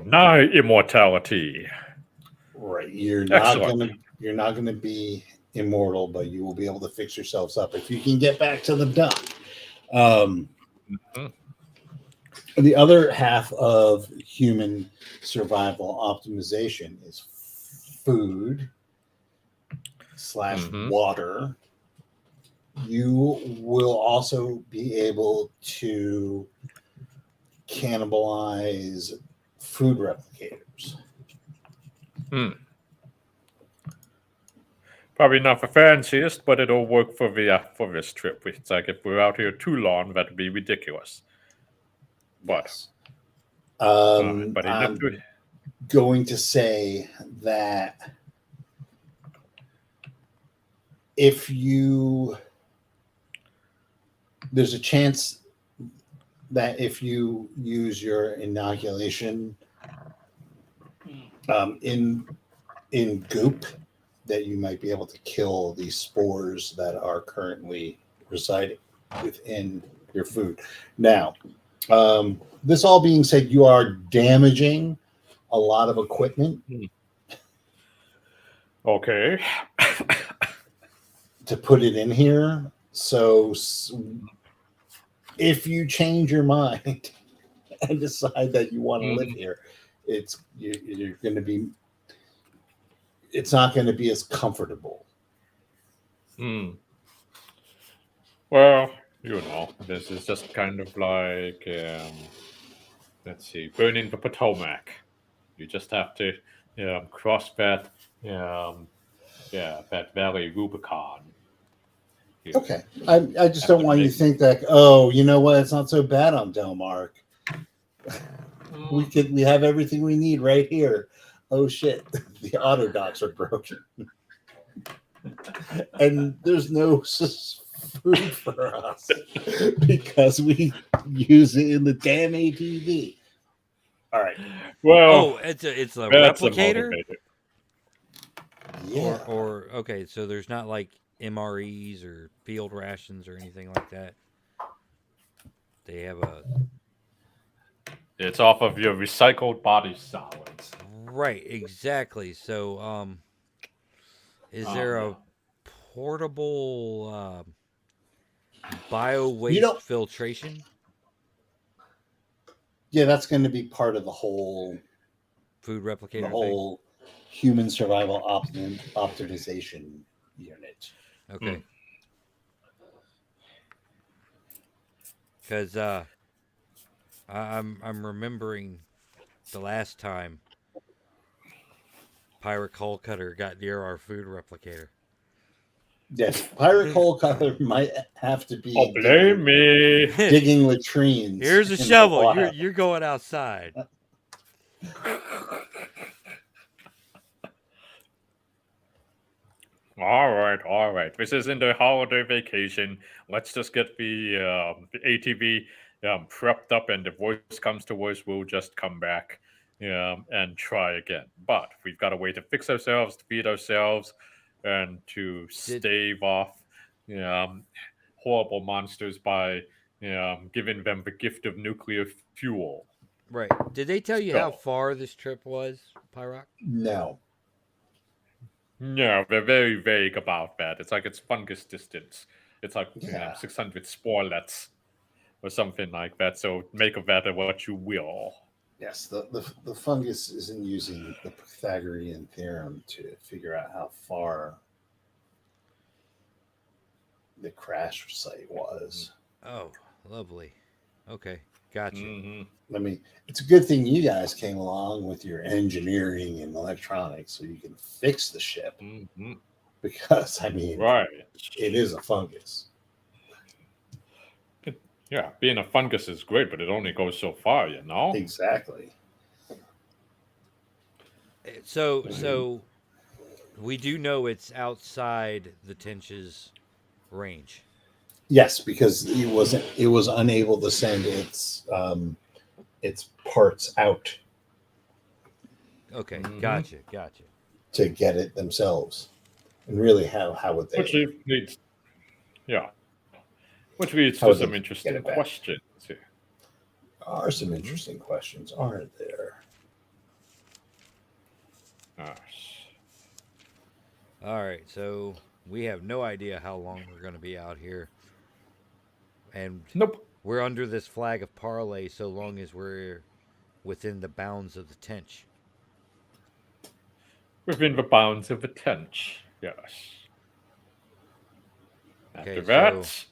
nigh immortality. Right, you're not gonna be immortal, but you will be able to fix yourselves up if you can get back to the dock. The other half of human survival optimization is food / water. You will also be able to cannibalize food replicators. Probably not the fanciest, but it'll work for this trip. It's like if we're out here too long, that'd be ridiculous. But, yes. but I'm going to say that there's a chance that if you use your inoculation in goop, that you might be able to kill these spores that are currently residing within your food. Now, this all being said, you are damaging a lot of equipment. Okay. To put it in here. So if you change your mind and decide that you want to live here, you're going to be, it's not going to be as comfortable. Well, this is just kind of like, let's see, burning the Potomac. You just have to cross that, that Valley Rubicon. Okay. I just don't want you to think that, oh, you know what? It's not so bad on Delmark. We have everything we need right here. Oh shit, the auto docks are broken. And there's no food for us because we use it in the damn ATV. All right. Well, it's a replicator. Yeah. Or okay, so there's not like MREs or field rations or anything like that. They have it's off of your recycled body solids. Right, exactly. So, is there a portable bio waste filtration? Yeah, that's going to be part of the whole food replicator, the whole human survival optimization unit. Okay. Because I'm remembering the last time Pirate Coal Cutter got near our food replicator. Yes, Pirate Coal Cutter might have to be blame me. Digging latrines. Here's a shovel. You're going outside. All right. This isn't a holiday vacation. Let's just get the ATV prepped up, and if worse comes to worse, we'll just come back and try again. But we've got a way to fix ourselves, to feed ourselves, and to stave off horrible monsters by giving them the gift of nuclear fuel. Right. Did they tell you how far this trip was, Pyrock? No. No, they're very vague about that. It's like it's fungus distance. It's like 600 sporlets or something like that. So make of that what you will. Yes, the fungus isn't using the Pythagorean theorem to figure out how far the crash site was. Oh, lovely. Okay. Gotcha. Mm-hmm. I mean, it's a good thing you guys came along with your engineering and electronics so you can fix the ship. Mm-hmm. Because, I mean, Right. it is a fungus. Yeah, being a fungus is great, but it only goes so far, you know? Exactly. So we do know it's outside the Tench's range. Yes, because it was unable to send its parts out Okay, Mhm. gotcha. to get it themselves. And really, how would Which they? leads, yeah, which leads How to would they some get interesting it back? questions here. Are some Mhm. interesting questions, aren't there? Yes. All right, so we have no idea how long we're going to be out here, and Nope. we're under this flag of parley so long as we're within the bounds of the Tench. Within the bounds of the tench. Yes. After Okay, so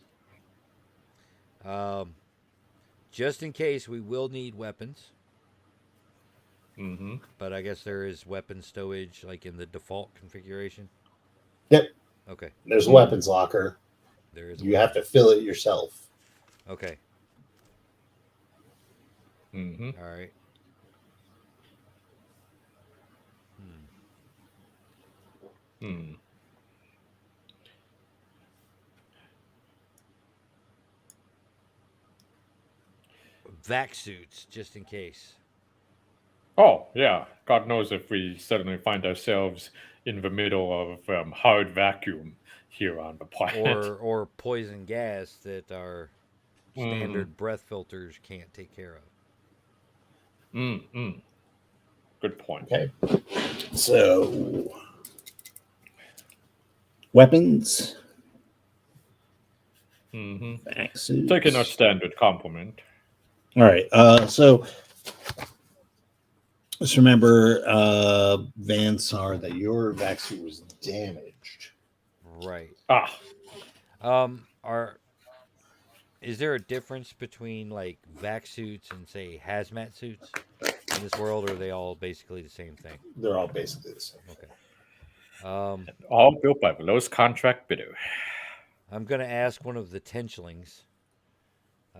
that, um, just in case, we will need weapons, mm-hmm. but I guess there is weapon stowage like in the default configuration. Yep. Okay, There's a weapons locker. there is. You have to fill it yourself. Okay. Mm-hmm. All right. Hmm. Vac suits, just in case. Oh, yeah. God knows if we suddenly find ourselves in the middle of hard vacuum here on the planet. Or poison gas that our Mm-hmm. standard breath filters can't take care of. Mm-hmm. Good point. Okay. So, weapons, Mm-hmm. vaccines. Taking our standard compliment. All right. So just remember, Vansar, that your vaccine was damaged. Right. Ah, Is there a difference between like vac suits and say hazmat suits in this world, or are they all basically the same thing? They're all basically the same. Okay. all built by the lowest contract bidder. I'm gonna ask one of the Tenchlings,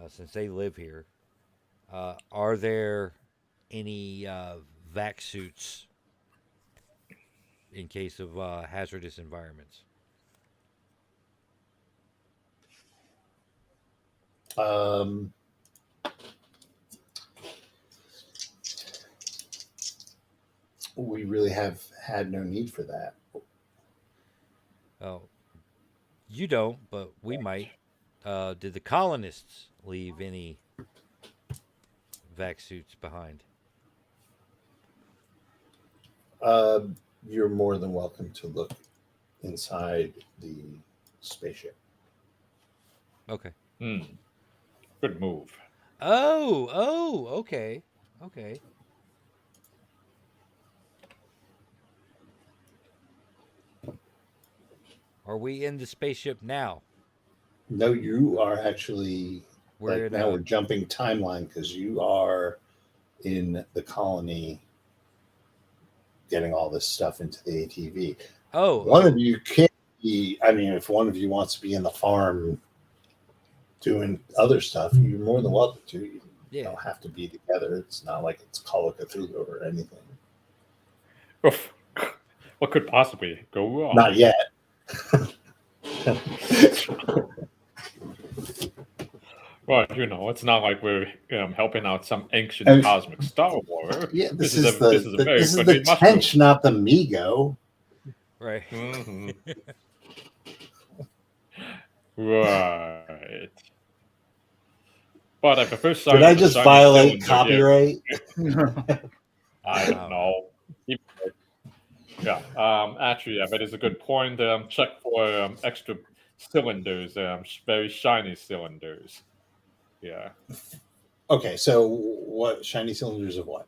since they live here. Are there any vac suits in case of hazardous environments? We really have had no need for that. Oh, you don't, but we might. Did the colonists leave any vac suits behind? You're more than welcome to look inside the spaceship. Okay. Good move. Oh, okay. Are we in the spaceship now? No, you are actually We're in now we're jumping timeline because you are in the colony getting all this stuff into the ATV. One of you can't be, I mean, if one of you wants to be in the farm doing other stuff, you're more than welcome to. You don't have to be together. It's not like it's Call of Cthulhu or anything. Oof. What could possibly go wrong? Not yet. Well, it's not like we're helping out some ancient cosmic Star War. Yeah, this is a very the Tench, not the Migo. Right. Mm-hmm. Right. But at the first sign, did I just violate copyright? I don't know. Yeah. Actually, yeah, that is a good point. Check for extra cylinders, very shiny cylinders. Yeah. Okay, so what shiny cylinders of what?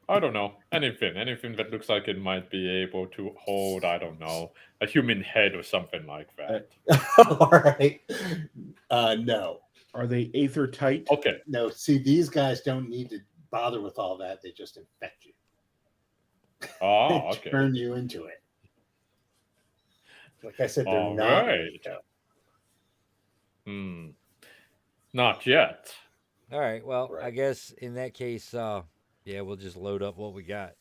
I don't know. Anything that looks like it might be able to hold, I don't know, a human head or something like that. All right. No. Are they aether tight? Okay. No, see, these guys don't need to bother with all that. They just infect you. Ah, They okay. turn you into it. Like I said, they're All not. right. Not yet. All right. Well, Right. I guess in that case, yeah, we'll just load up what we got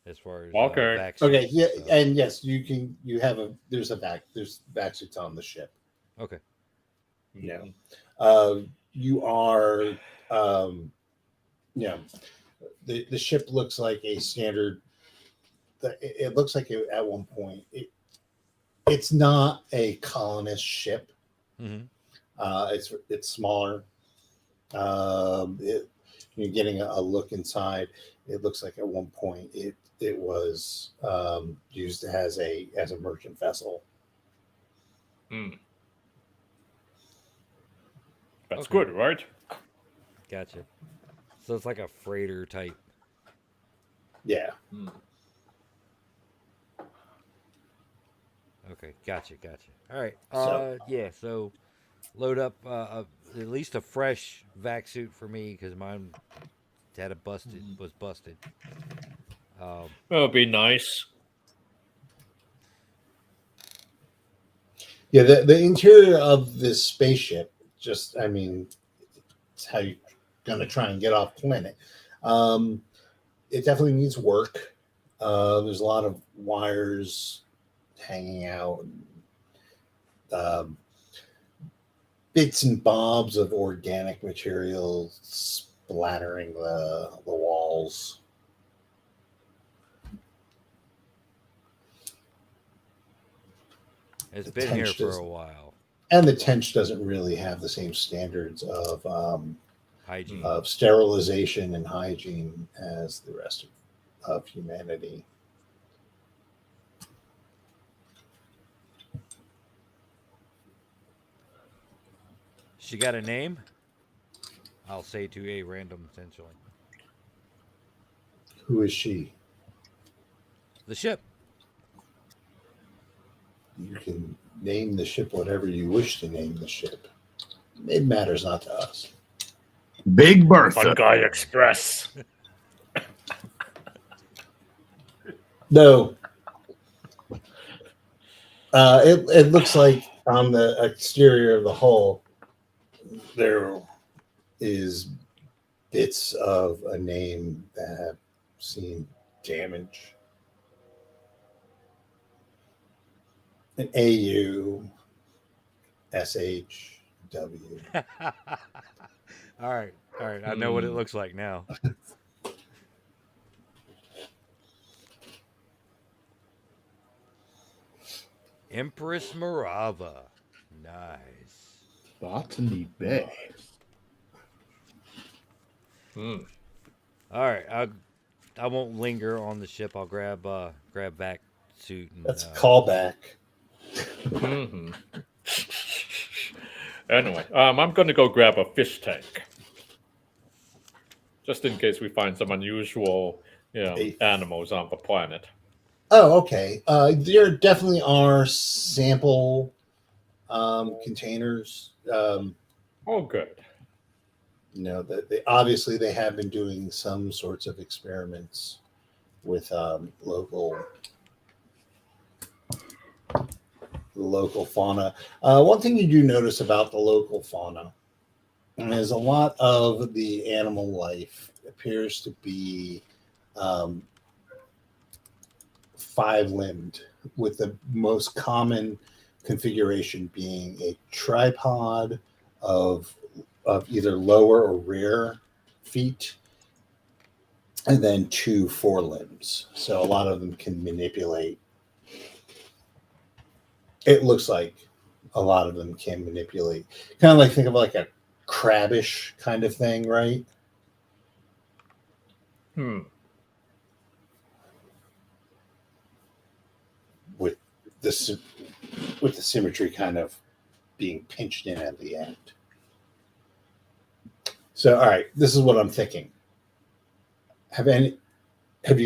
as far as Okay. vaccines. Okay, yeah, So, and yes, there's vac suits on the ship. okay. Yeah. You are the ship looks like a standard. It looks like at one point it's not a colonist ship. Mm-hmm. It's smaller. You're getting a look inside. It looks like at one point it was used as a merchant vessel. That's Okay. good, right? Gotcha. So it's like a freighter type. Yeah. Okay. Gotcha. All right. So- Yeah. So load up at least a fresh vac suit for me because mine was busted. That'll be nice. Yeah, the interior of this spaceship, it's how you're gonna try and get off planet. It definitely needs work. There's a lot of wires hanging out, bits and bobs of organic material splattering the walls. It's The been here TENCH for does- a while. And the TENCH doesn't really have the same standards of Hygiene. sterilization and hygiene as the rest of humanity. She got a name? I'll say to a random, essentially. Who is she? The ship. You can name the ship whatever you wish to name the ship. It matters not to us. Big Bertha. Guy Express. No. It looks like on the exterior of the hull, there is bits of a name that have seen damage. An AU, SH, W. All right. I know what it looks like now. Empress Morava. Nice. Botany Bay. All right. I won't linger on the ship. I'll grab vac suit. And, That's a callback. Anyway, I'm going to go grab a fish tank. Just in case we find some unusual, animals on the planet. Oh, okay. There definitely are sample containers. Oh, good. That they have been doing some sorts of experiments with local fauna. One thing you do notice about the local fauna is a lot of the animal life appears to be five-limbed, with the most common configuration being a tripod of either lower or rear feet, and then 2 forelimbs. So a lot of them can manipulate. It looks like a lot of them can manipulate. Kind of like, think of like a crabbish kind of thing, right? With the symmetry kind of being pinched in at the end. So, all right, this is what I'm thinking. Have you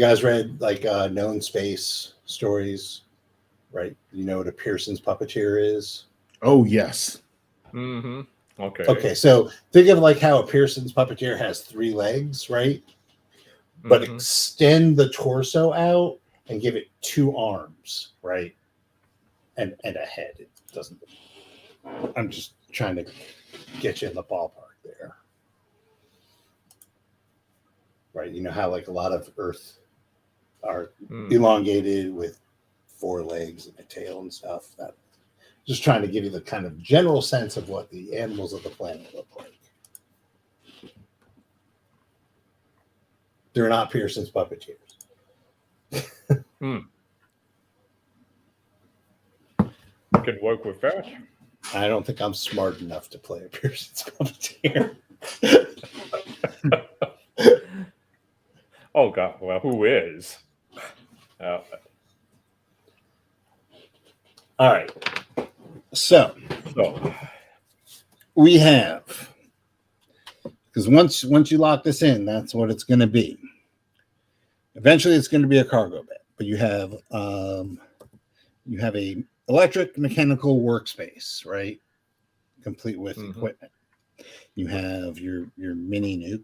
guys read like known space stories? Right? You know what a Pearson's puppeteer is? Oh, yes. Okay. Okay, so think of like how a Pearson's puppeteer has 3 legs, right? But Mhm. extend the torso out and give it 2 arms, right? And a head. It doesn't. I'm just trying to get you in the ballpark there, right? You know how like a lot of Earth are elongated with 4 legs and a tail and stuff. That just trying to give you the kind of general sense of what the animals of the planet look like. They're not Pearson's puppeteers. Can work with that. I don't think I'm smart enough to play a Pearson's puppeteer. Oh God! Well, who is? All right. So we have, because once you lock this in, that's what it's going to be. Eventually, it's going to be a cargo bed, but you have a electric mechanical workspace, right? Complete with equipment. You have your mini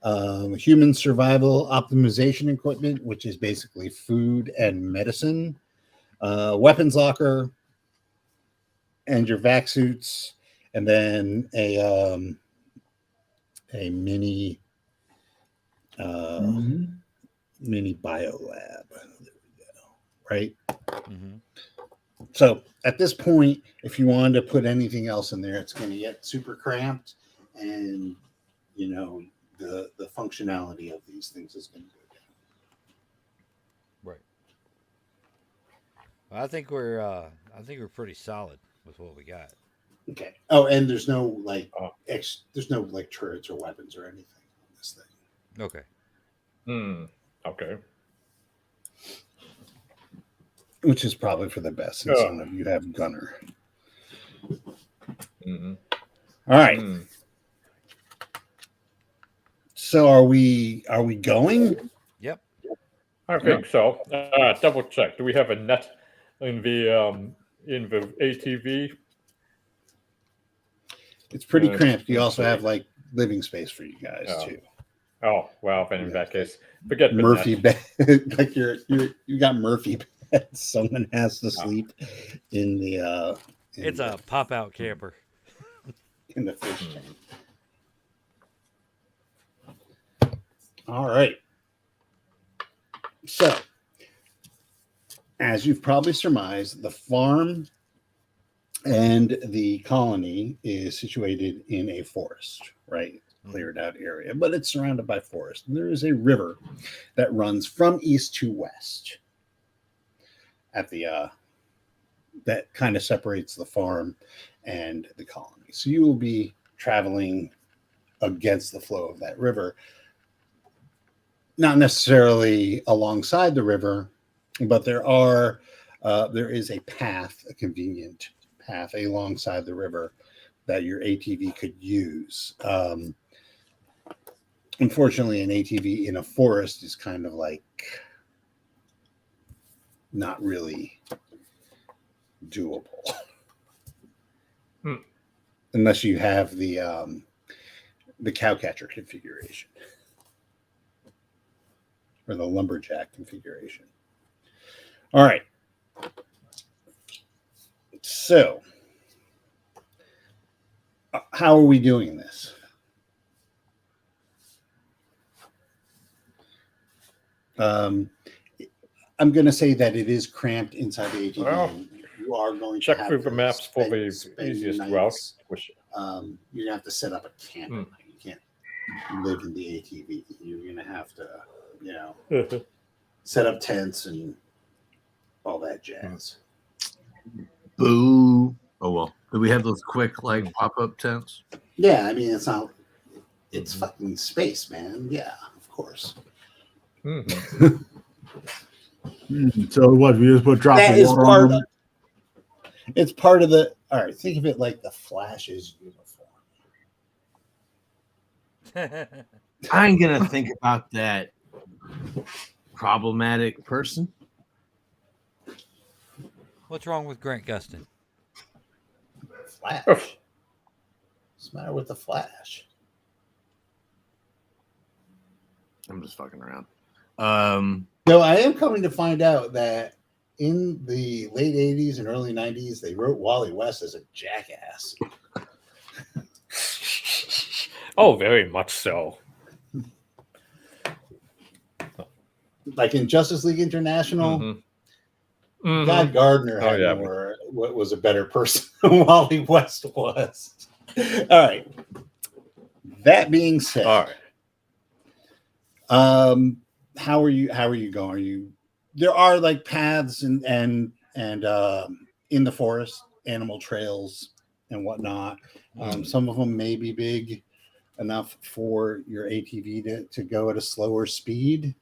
nuke, human survival optimization equipment, which is basically food and medicine, weapons locker, and your vac suits, and then a mini mini bio lab. There we go. Right. Mm-hmm. So at this point, if you wanted to put anything else in there, it's going to get super cramped, and you know the functionality of these things is going to go down. Right. Well, I think we're pretty solid with what we got. Okay. Oh, and there's no like there's no like turrets or weapons or anything on this thing. Okay. Okay. Which is probably for the best since some of you have gunner. Mm-hmm. All right. So are we going? Yep. I think so. Double check. Do we have a net in the ATV? It's pretty cramped. You also have like living space for you guys too. Oh well, then in that case, forget Murphy bed. Like you got Murphy beds. Someone has to sleep in the. It's a pop-out camper. In the fish tank. All right. So, as you've probably surmised, the farm and the colony is situated in a forest, right? Cleared out area, but it's surrounded by forest. And there is a river that runs from east to west at the that kind of separates the farm and the colony. So you will be traveling against the flow of that river, not necessarily alongside the river, but there is a path, a convenient path alongside the river that your ATV could use. Unfortunately, an ATV in a forest is kind of like not really doable unless you have the cowcatcher configuration or the lumberjack configuration. All right. So, how are we doing this? I'm going to say that it is cramped inside the ATV. Well, you are going check to have through the maps for the easiest route. You're going to have to set up a camp. You can't live in the ATV. You're going to have to, set up tents and all that jazz. Boo. Oh, well. Do we have those quick, like, pop-up tents? Yeah, I mean, it's fucking space, man. Yeah, of course. So what? We just put drop that of is water part on of, it's part of the. All right, think of it like the Flash's uniform. I ain't gonna think about that problematic person. What's wrong with Grant Gustin? Flash. What's the matter with the Flash? I'm just fucking around. No, I am coming to find out that in the late 80s and early 90s, they wrote Wally West as a jackass. Oh, very much so. Like in Justice League International, Mm-hmm. Guy Gardner Oh, had yeah. what was a better person than Wally West was. All right. That being said, All right. how are you going? There are like paths and in the forest, animal trails and whatnot. Some of them may be big enough for your ATV to go at a slower speed.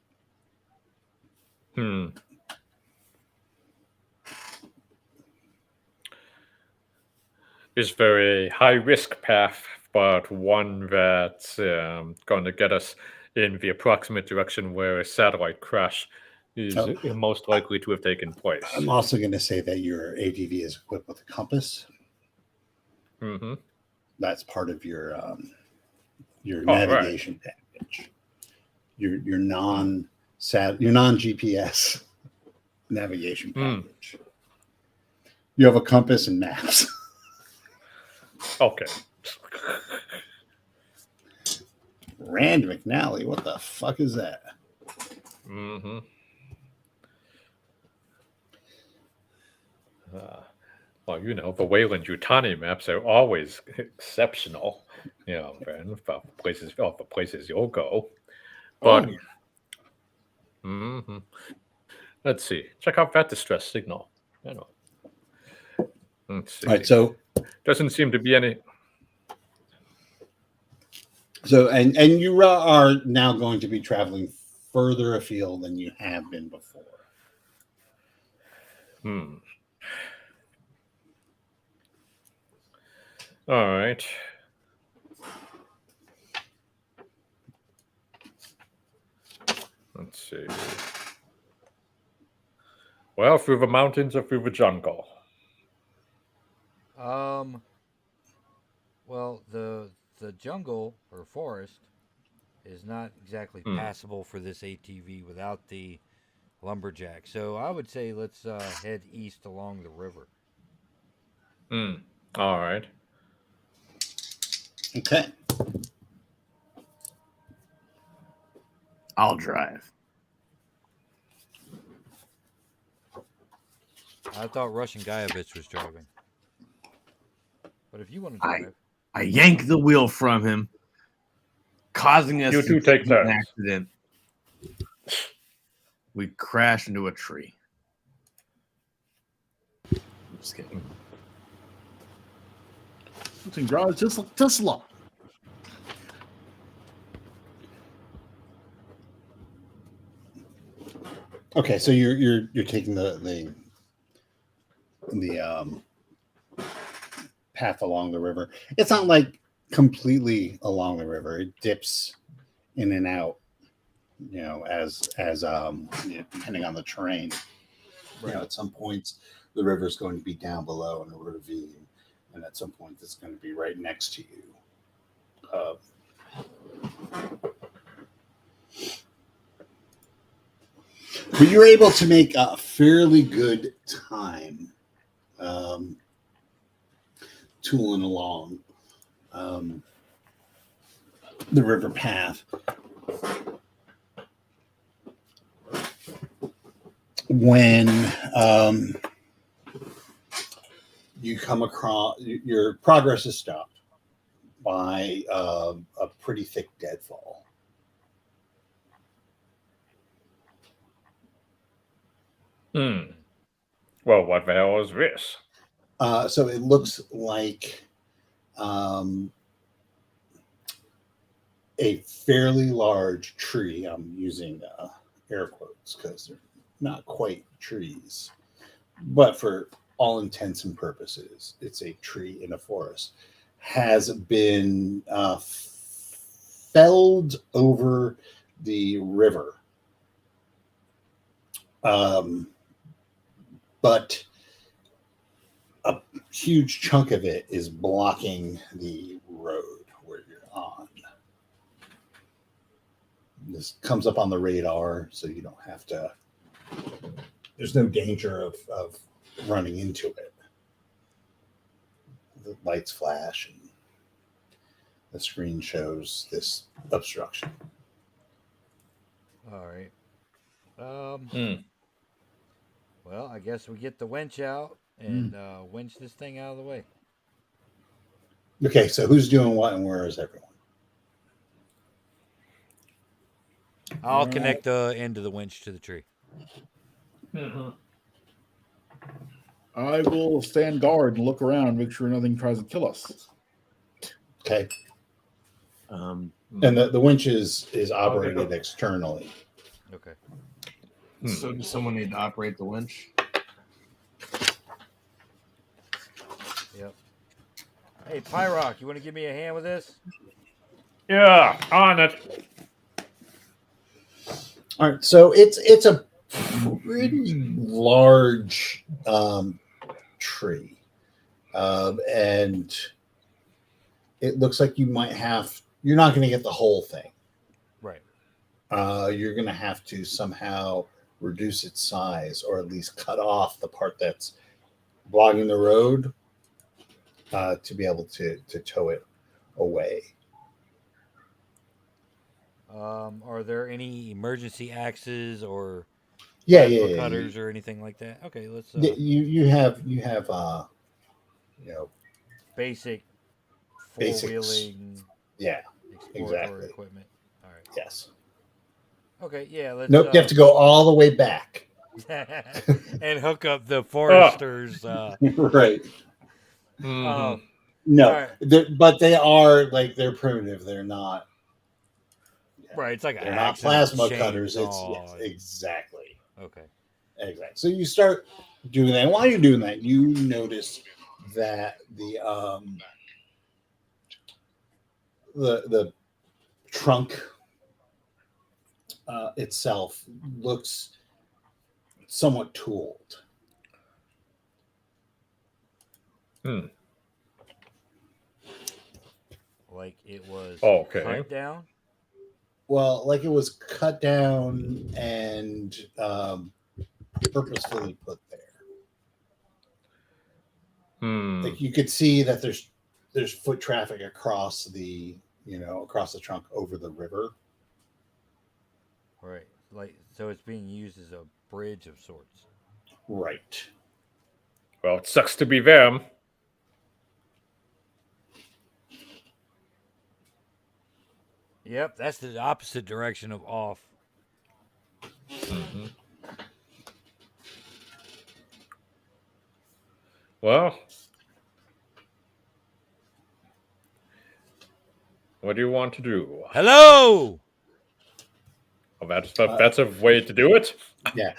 It's very high risk path, but one that's going to get us in the approximate direction where a satellite crash is most likely to have taken place. I'm also going to say that your ATV is equipped with a compass. Mm-hmm. That's part of your navigation package. Your non GPS navigation package. You have a compass and maps. Okay. Rand McNally, what the fuck is that? Mm-hmm. Well, the Wayland Yutani maps are always exceptional. For places you'll go. But let's see. Check out that distress signal. Let's see. All right, so doesn't seem to be any. So and you are now going to be traveling further afield than you have been before. All right. Let's see. Well, through the mountains or through the jungle? Well, the jungle or forest is not exactly passable for this ATV without the lumberjack. So I would say let's head east along the river. All right. Okay. I'll drive. I thought Russian Guyevich was driving. But if you want to drive. I yank the wheel from him, causing us to take an accident. We crash into a tree. I'm just kidding. Just like Tesla. Okay, so you're taking the path along the river. It's not like completely along the river. It dips in and out, as depending on the terrain. Right. At some points the river is going to be down below in a ravine, and at some point it's going to be right next to you. But you're able to make a fairly good time tooling along the river path. When you come across, your progress is stopped by a pretty thick deadfall. Well, what the hell is this? So it looks like a fairly large tree. I'm using air quotes because they're not quite trees, but for all intents and purposes, it's a tree in a forest. Has been felled over the river. But a huge chunk of it is blocking the road where you're on. This comes up on the radar, so you don't have to. There's no danger of running into it. The lights flash and the screen shows this obstruction. All right. Hmm. Well, I guess we get the winch out and winch this thing out of the way. Okay, so who's doing what and where is everyone? I'll connect the end of the winch to the tree. I will stand guard and look around, make sure nothing tries to kill us. Okay. Um, And the winch is operated externally. Okay. So does someone need to operate the winch? Yep. Hey, Pyrock, you want to give me a hand with this? Yeah, on it. All right, so it's a pretty large tree, and it looks like you're not going to get the whole thing. Right. You're going to have to somehow reduce its size, or at least cut off the part that's blocking the road to be able to tow it away. Are there any emergency axes or Yeah. cutters or anything like that? Okay, let's. You have Basic Basics. four-wheeling. Yeah, exploratory exactly. equipment. All right. Yes. Okay. Yeah. Let's. Nope. You have to go all the way back. and hook up the foresters. Right. Mhm. No, right. but they're primitive. They're not. Right. It's like They're not plasma cutters. It's exactly. Okay. Exactly. So you start doing that. And while you're doing that, you notice that the trunk itself looks somewhat tooled. Like it was Okay. cut down. Well, like it was cut down and purposefully put there. Like you could see that there's foot traffic across the trunk over the river. Right. Like so, it's being used as a bridge of sorts. Right. Well, it sucks to be them. Yep, that's the opposite direction of off. Mm-hmm. Well, what do you want to do? Hello. Well, that's a way to do it. Yeah.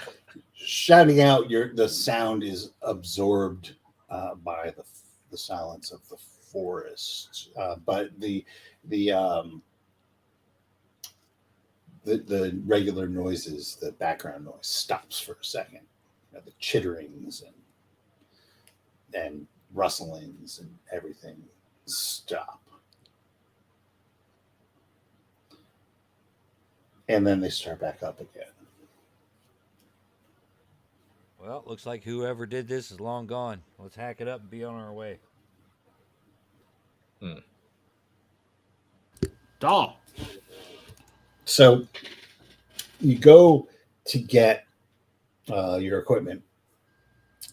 Shouting out, the sound is absorbed by the silence of the forest, but the regular noises, the background noise, stops for a second. The chitterings and rustlings and everything stop, and then they start back up again. Well, looks like whoever did this is long gone. Let's hack it up and be on our way. Stop. So you go to get your equipment,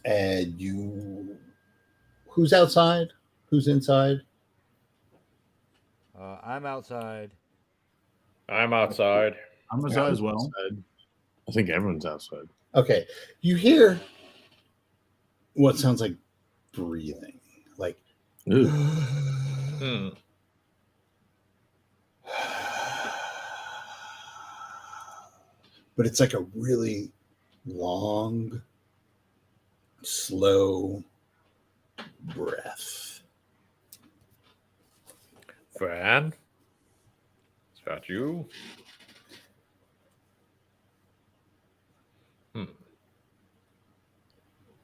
and who's outside? Who's inside? I'm outside. I'm outside. I'm outside as well. I think everyone's outside. Okay, you hear what sounds like breathing, like. But it's like a really long, slow breath. Fran? Is that you?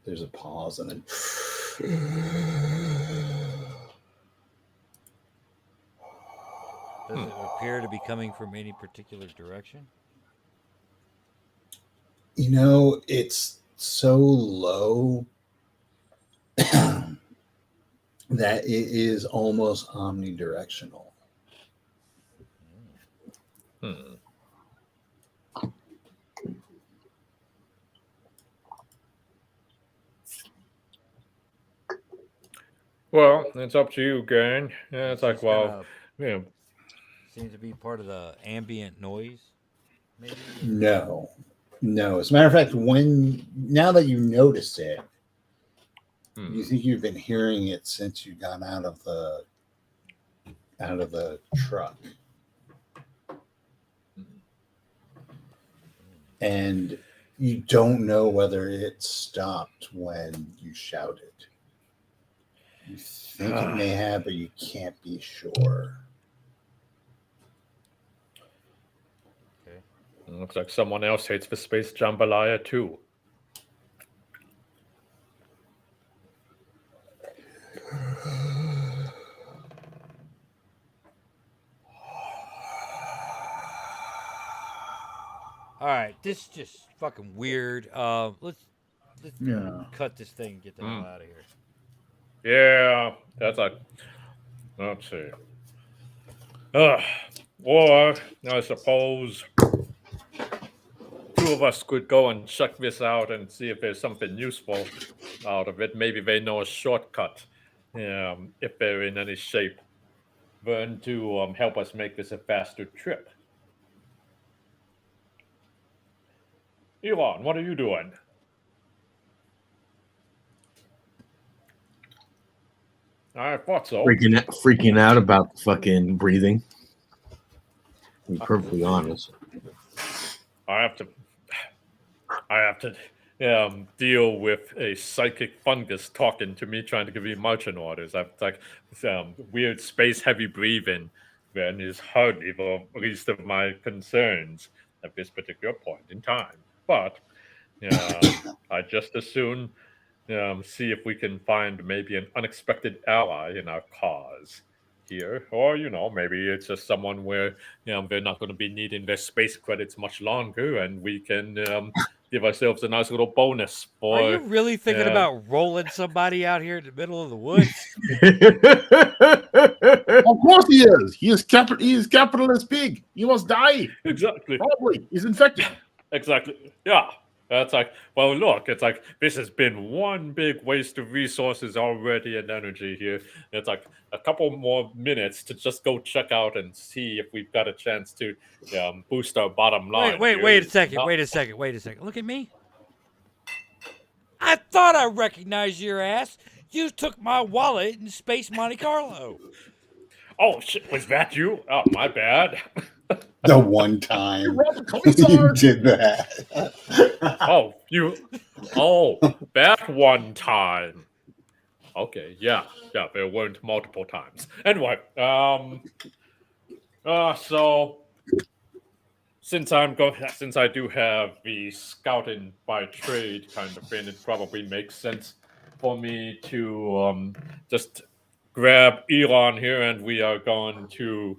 There's a pause and then Does it appear to be coming from any particular direction? It's so low that it is almost omnidirectional. Hmm. Well, it's up to you, gang. Yeah, it's like, well, seems to be part of the ambient noise, maybe. No. As a matter of fact, now that you notice it, you think you've been hearing it since you got out of the truck. And you don't know whether it stopped when you shouted. You think it may have, but you can't be sure. Okay. Looks like someone else hates the space jambalaya too. All right, this is just fucking weird. Let's cut this thing and get the hell out of here. Yeah, that's like, let's see. Or I suppose two of us could go and check this out and see if there's something useful out of it. Maybe they know a shortcut, if they're in any shape, then to help us make this a faster trip. Elon, what are you doing? I thought so. Freaking out about the fucking breathing. To be perfectly honest. I have to deal with a psychic fungus talking to me, trying to give me marching orders. I've like weird space heavy breathing, and is hardly the least of my concerns at this particular point in time. But I just as soon see if we can find maybe an unexpected ally in our cause here, or maybe it's just someone where they're not going to be needing their space credits much longer, and we can give ourselves a nice little bonus for. Are you really thinking about rolling somebody out here in the middle of the woods? Of course he is. He is capitalist pig. He must die. Exactly. Probably. He's infected. Exactly. Yeah. That's like, well, look, it's like this has been one big waste of resources already and energy here. It's like a couple more minutes to just go check out and see if we've got a chance to boost our bottom line. Wait a second. Wait a second. Look at me. I thought I recognized your ass. You took my wallet in Space Monte Carlo. Oh, shit. Was that you? Oh, my bad. The one time you did that. That one time. Okay, yeah, there weren't multiple times. Anyway, so since I do have the scouting by trade kind of thing, it probably makes sense for me to just grab Elon here, and we are going to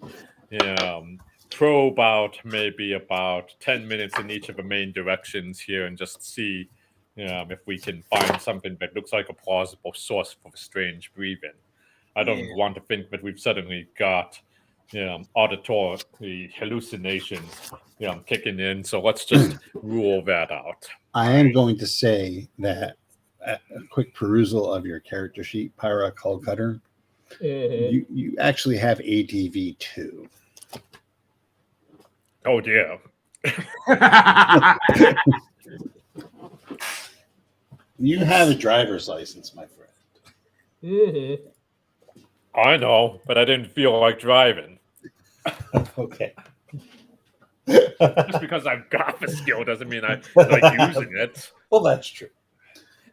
probe out maybe about 10 minutes in each of the main directions here and just see if we can find something that looks like a plausible source for the strange breathing. I don't want to think that we've suddenly got auditory hallucinations kicking in, so let's just rule that out. I am going to say that a quick perusal of your character sheet, Pyra Cullcutter, you actually have ADV 2. Oh dear. You have a driver's license, my friend. I know, but I didn't feel like driving. Okay. Just because I've got the skill doesn't mean I like using it. Well, that's true.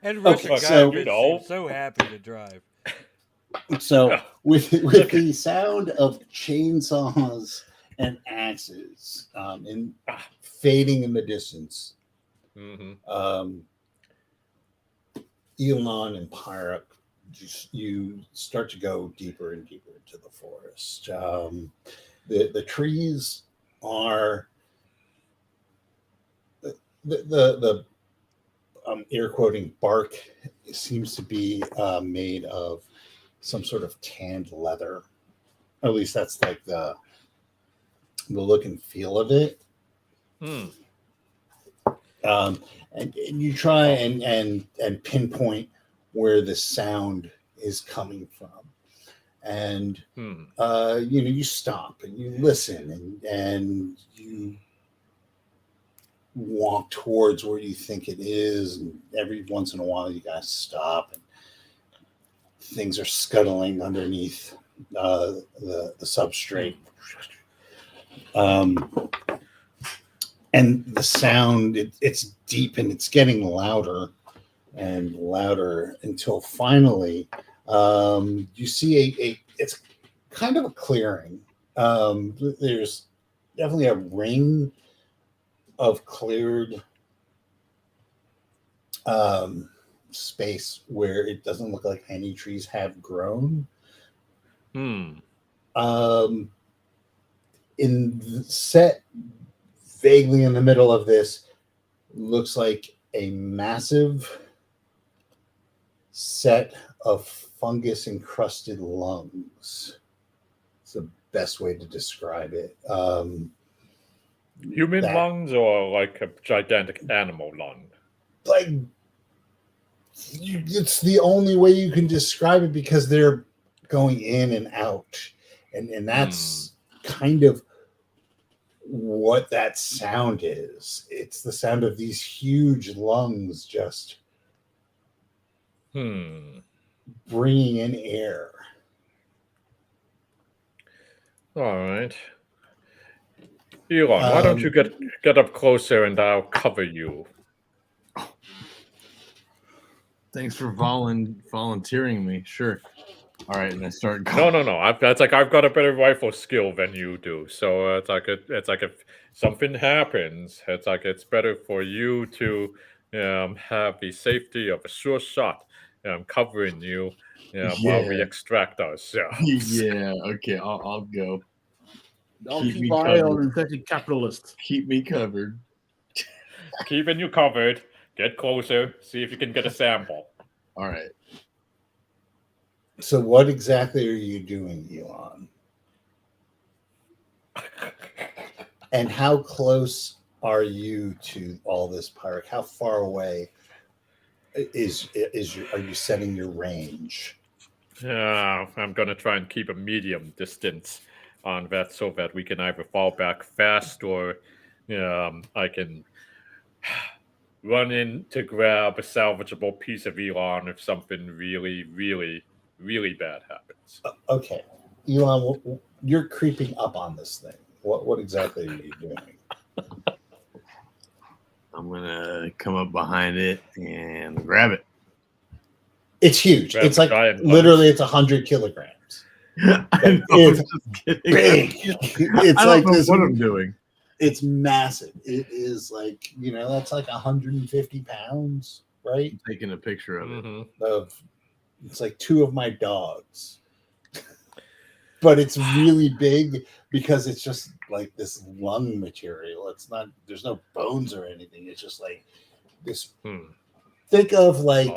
And Russian seems so happy to drive. So with the sound of chainsaws and axes fading in the distance, Elon and Pyra, you start to go deeper and deeper into the forest. The trees are the air quoting bark seems to be made of some sort of tanned leather. Or at least that's like the look and feel of it. And you try and pinpoint where the sound is coming from, and you stop and you listen and you walk towards where you think it is, and every once in a while you guys stop and things are scuttling underneath the substrate. And the sound, it's deep and it's getting louder and louder until finally you see it's kind of a clearing. There's definitely a ring of cleared space where it doesn't look like any trees have grown. In the set vaguely in the middle of this looks like a massive set of fungus encrusted lungs. It's the best way to describe it. Human lungs or like a gigantic animal lung? Like, it's the only way you can describe it because they're going in and out. And that's kind of what that sound is. It's the sound of these huge lungs just bringing in air. All right. Elon, why don't you get up closer and I'll cover you? Thanks for volunteering me. Sure. All right, and I start going. No. I've got a better rifle skill than you do. So it's like if something happens, it's better for you to have the safety of a sure shot covering you while we extract ourselves. Yeah. Okay. I'll go. I'll keep my eye on infected capitalists. Keep me covered. Keeping you covered. Get closer. See if you can get a sample. All right. So what exactly are you doing, Elon? And how close are you to all this pirate? How far away are you setting your range? I'm gonna try and keep a medium distance on that so that we can either fall back fast or I can run in to grab a salvageable piece of Elon if something really, really, really bad happens. Okay. Elon, you're creeping up on this thing. What exactly are you doing? I'm going to come up behind it and grab it. It's huge. Grab it's like literally it's 100 kilograms. It's big. It's I like don't know this. what I'm doing. It's massive. It is like, that's like 150 pounds, right? I'm taking a picture of it. It's like two of my dogs. But it's really big because it's just like this lung material. It's not, there's no bones or anything. It's just like this. Think of like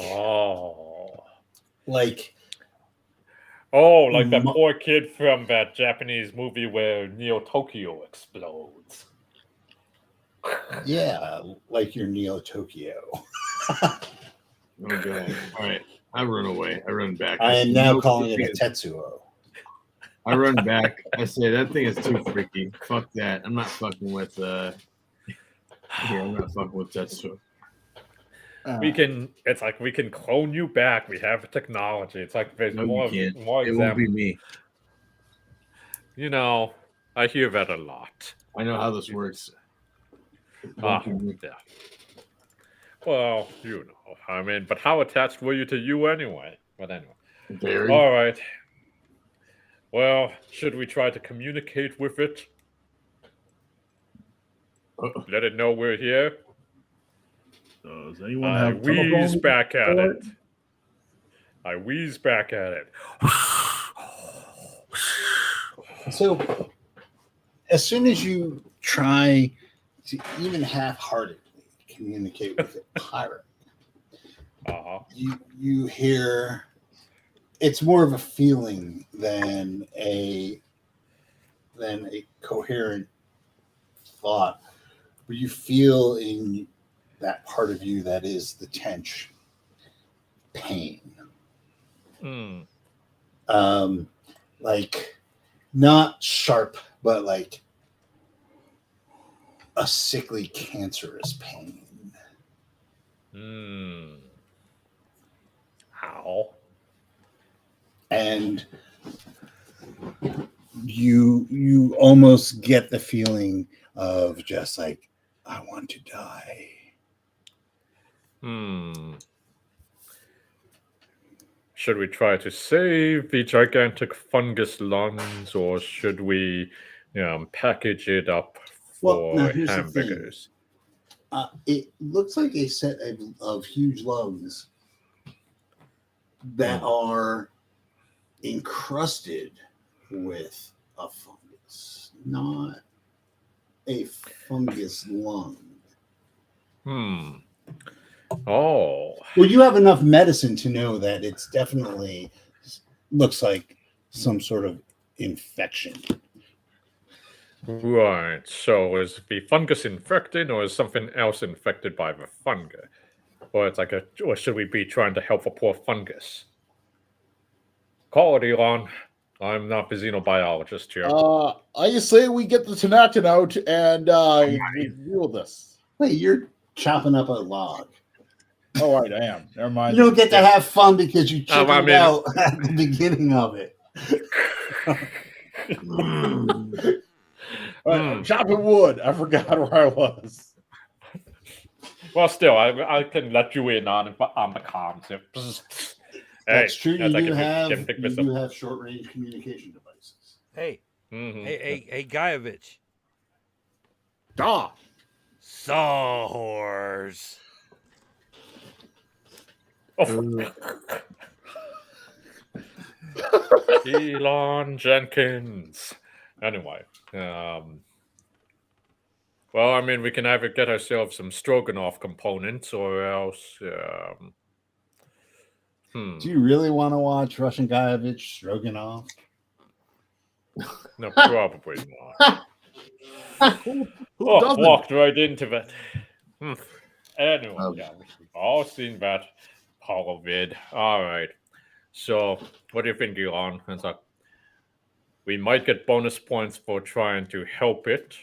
that poor kid from that Japanese movie where Neo Tokyo explodes. Yeah, like your Neo Tokyo. Okay. All right. I run away. I run back. I am now calling it a Tetsuo. I run back. I say that thing is too freaky. Fuck that. I'm not fucking with I'm not fucking with Tetsuo. We can clone you back. We have technology. It's like there's more examples. It won't be me. I hear that a lot. I know how this works. Yeah. Well, but how attached were you to you anyway? But anyway. Very. All right. Well, should we try to communicate with it? Let it know we're here? Does anyone I have wheeze back at it. I wheeze back at it. So as soon as you try to even half-heartedly communicate with a pirate, you hear it's more of a feeling than a coherent thought, but you feel in that part of you that is the tench pain. Like not sharp, but like a sickly, cancerous pain. Ow. And you almost get the feeling of just like, I want to die. Should we try to save the gigantic fungus lungs, or should we package it up for hamburgers? It looks like a set of huge lungs that are encrusted with a fungus, not a fungus lung. Oh. Well, you have enough medicine to know that it's definitely looks like some sort of infection. Right. So is the fungus infected, or is something else infected by the fungus? Or it's like or should we be trying to help a poor fungus? Call it, Elon. I'm not the xenobiologist here. I say we get the tenactin out and we deal with this. Wait, you're chopping up a log. Oh, right, I am. Never mind. You don't get to have fun because you chickened out at the beginning of it. I'm chopping wood. I forgot where I was. Well, still, I can let you in on the concept. That's true. You do have short-range communication devices. Hey, hey, Guyovich. Ah, Sawhorse. Elon Jenkins. Anyway, well, I mean, we can either get ourselves some stroganoff components, or else. Do you really want to watch Russian Guyovich Stroganoff? No, probably not. Walked right into that. Anyway, we've all seen that hollow vid. All right. So, what do you think, Elon? We might get bonus points for trying to help it,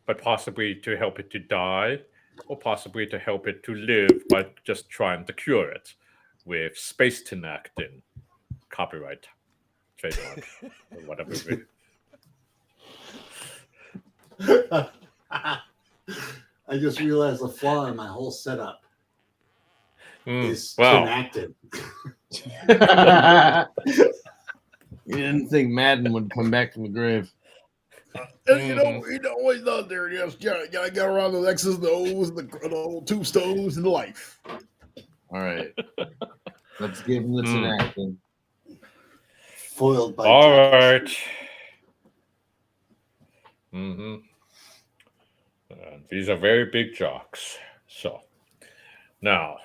but possibly to help it to die, or possibly to help it to live by just trying to cure it with space tenactin. Copyright. Trademark. Or whatever. I just realized the flaw in my whole setup is tenactin. You didn't think Madden would come back from the grave. You know, always out there. Yes, gotta get around the X's, the O's, the old tombstones, and the life. All right. Let's give him the tenactin. Foiled by all right. These are very big jocks. So, now.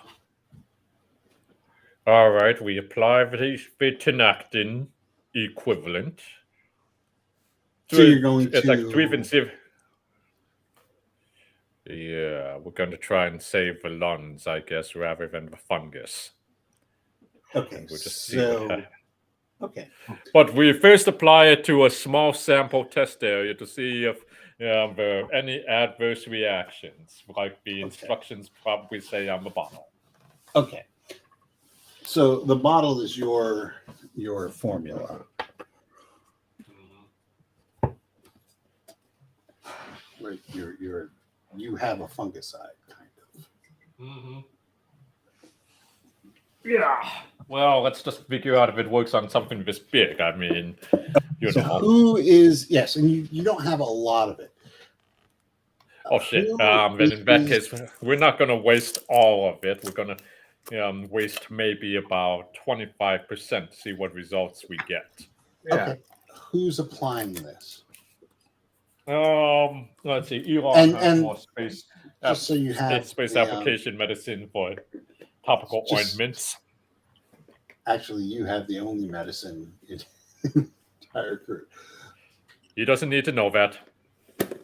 All right, we apply the tenactin equivalent. So you're going to... Yeah, we're going to try and save the lungs, I guess, rather than the fungus. Okay, we'll just so... Okay. But we first apply it to a small sample test area to see if there are any adverse reactions, like the instructions probably say on the bottle. Okay. So the bottle is your formula. Right, you have a fungicide, kind of. Yeah. Well, let's just figure out if it works on something this big. I mean, you know. Who is and you don't have a lot of it. Oh shit! Then in that case, we're not going to waste all of it. We're going to waste maybe about 25%. See what results we get. Yeah. Okay. Who's applying this? Let's see. Elon has And more space. just so you have space the, application medicine for topical ointments. Actually, you have the only medicine in the entire crew. He doesn't need to know that.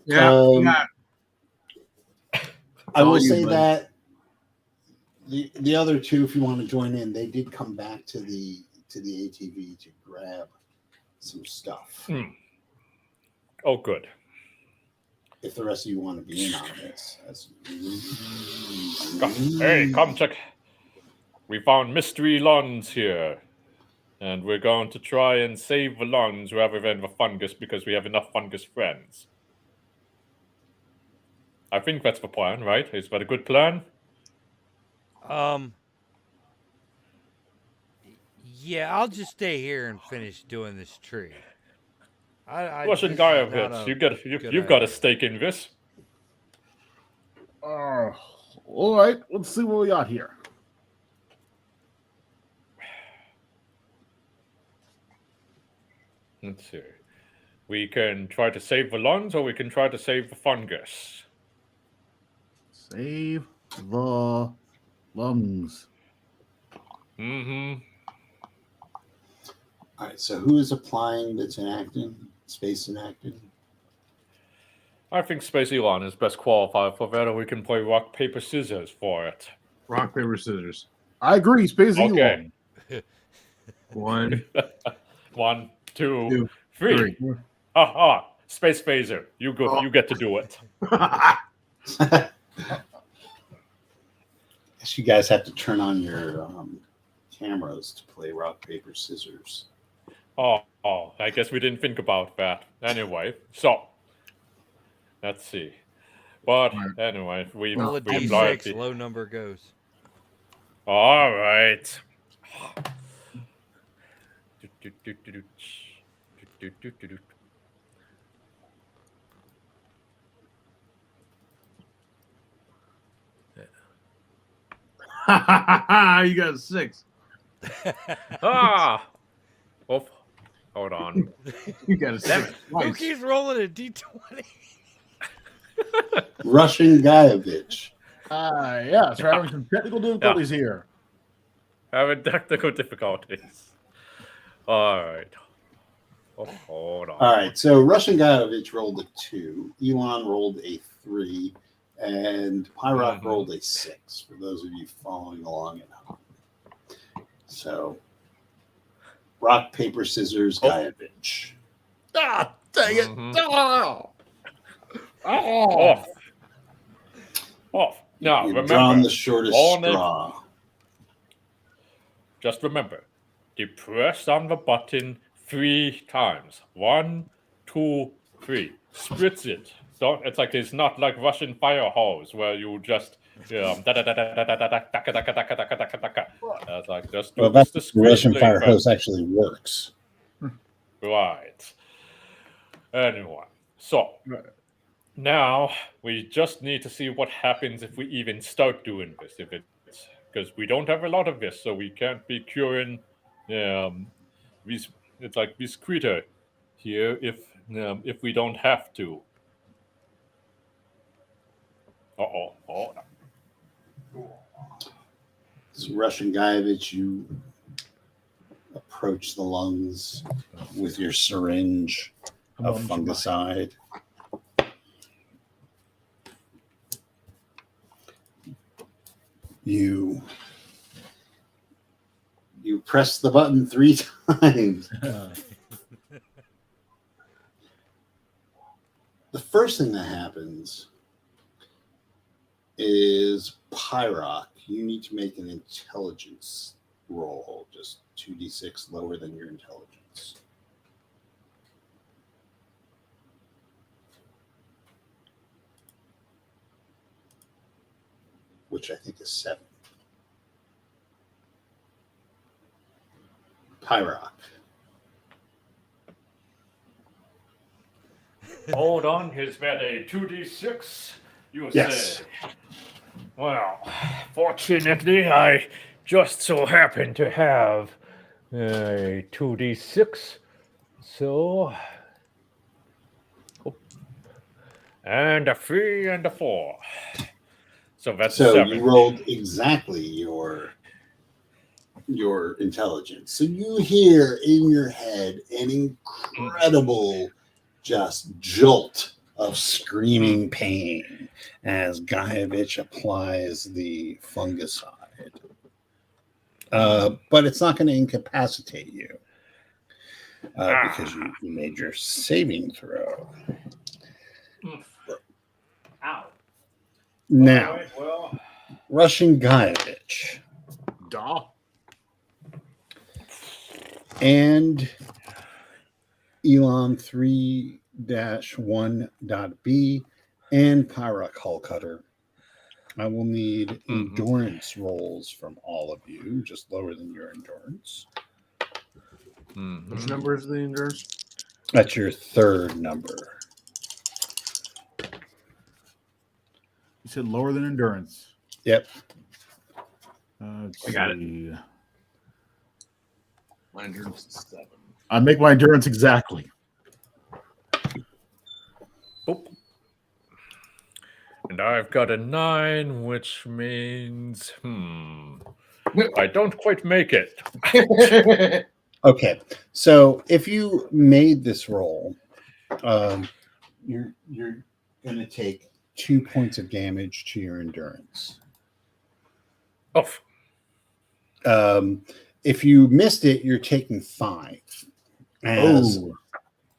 Yeah. I will all you, say buddy. that the other two, if you want to join in, they did come back to the ATV to grab some stuff. Oh, good. If the rest of you want to be in on this, Hey, come check. We found mystery lungs here. And we're going to try and save the lungs rather than the fungus because we have enough fungus friends. I think that's the plan, right? Is that a good plan? Yeah, I'll just stay here and finish doing this tree. Russian Guyovitz, you've got a stake in this. All right, let's see what we got here. Let's see. We can try to save the lungs, or we can try to save the fungus. Save the lungs. All right, so who is applying that's enacting? Space enacting? I think Space Elon is best qualified for that, or we can play rock, paper, scissors for it. Rock, paper, scissors. I agree. Space Okay. One, 1, 2, two, 3. three. Space phaser. You go. Oh. You get to do it. Guess you guys have to turn on your cameras to play rock, paper, scissors. Oh, I guess we didn't think about that. Anyway, so let's see. But anyway, we Roll a applied D6, low number goes. All right. You got a 6. Oh, hold on. You got a 6. Who Nice. keeps rolling a D20? Russian Guyovitch. Yeah, so we're having some technical difficulties here. Having technical difficulties. All right. Oh, hold on. All right, so Russian Guyovitch rolled a 2, Elon rolled a 3, and Pyrock rolled a 6, for those of you following along at home. So, rock, paper, scissors, Guyovitch. Ah, dang it. Off. Now, You've remember, drawn the shortest all night- straw. just remember, you press on the button 3 times. 1, 2, 3. Spritz it. Don't. It's like it's not like Russian fire hose where you just It's like just do Well, this that's the Russian discreetly fire first. hose actually works. Right. Anyway, so now we just need to see what happens if we even start doing this. If it's because we don't have a lot of this, so we can't be curing these. It's like this critter here if we don't have to. Oh. So Russian Guyovitch, you approach the lungs with your syringe of fungicide. You press the button 3 times. The first thing that happens is Pyrock. You need to make an intelligence roll, just 2d6 lower than your intelligence. Which I think is 7. Pyrock. Hold on, is that a 2d6? You Yes. say. Well, fortunately, I just so happen to have a 2d6. So, And a 3 and a 4. So that's So 7. you rolled exactly your intelligence. So you hear in your head an incredible just jolt of screaming pain as Gaievich applies the fungicide. But it's not going to incapacitate you because you made your saving throw. Ow. Now, All right, well, Russian Gaievich Da. and Elon 3-1.b and Pyrock Hull Cutter. I will need endurance rolls from all of you, just lower than your endurance. Which number is the endurance? That's your third number. You said lower than endurance. Yep. I got it. My endurance is 7. I make my endurance exactly. Boop. And I've got a 9, which means, I don't quite make it. Okay. So if you made this roll, you're going to take 2 points of damage to your endurance. Off. If you missed it, you're taking 5. As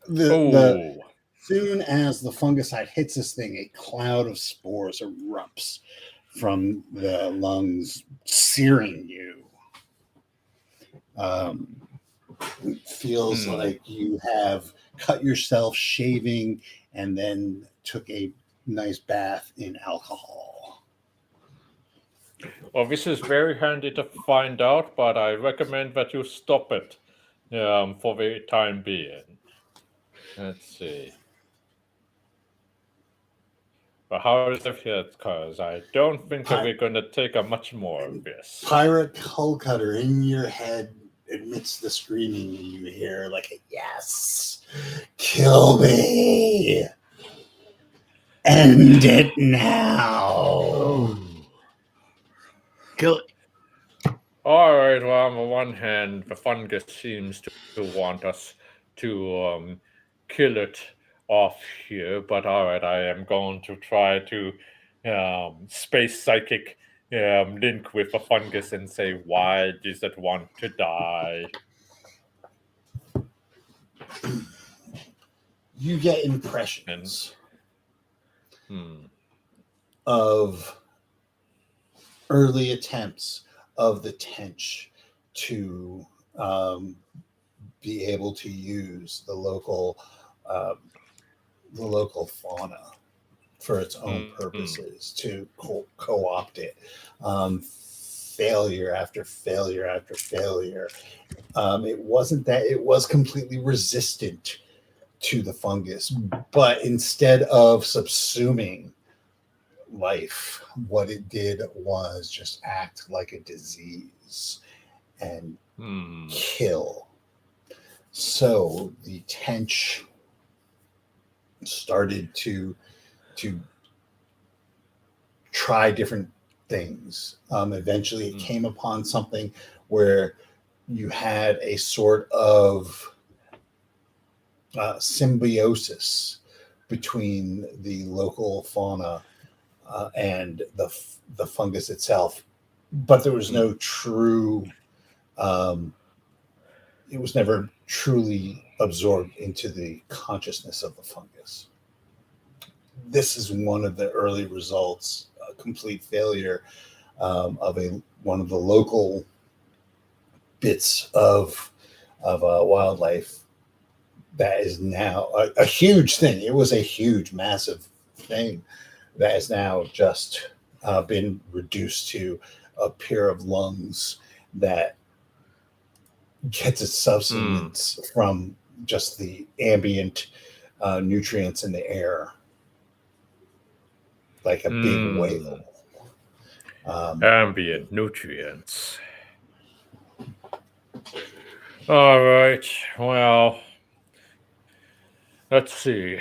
the soon as the fungicide hits this thing, a cloud of spores erupts from the lungs, searing you. It feels like you have cut yourself shaving and then took a nice bath in alcohol. Well, this is very handy to find out, but I recommend that you stop it for the time being. Let's see. But how is it here? Because I don't think that we're going to take much more of this. Pirate Hull Cutter in your head amidst the screaming you hear like a yes. Kill me. End it now. Kill it. All right, well, on the one hand, the fungus seems to want us to kill it off here, but all right, I am going to try to space psychic link with the fungus and say, why does it want to die? You get impressions of early attempts of the TENCH to be able to use the local fauna for its own purposes, to co-opt it. Failure after failure after failure. It wasn't that it was completely resistant to the fungus, but instead of subsuming life, what it did was just act like a disease and kill. So the TENCH started to try different things. Eventually it came upon something where you had a sort of symbiosis between the local fauna and the fungus itself, but there was no true it was never truly absorbed into the consciousness of the fungus. This is one of the early results, a complete failure of one of the local bits of wildlife that is now a huge thing. It was a huge, massive thing that has now just been reduced to a pair of lungs that gets its substance from just the ambient nutrients in the air, like a big whale. Ambient nutrients. All right, well, let's see.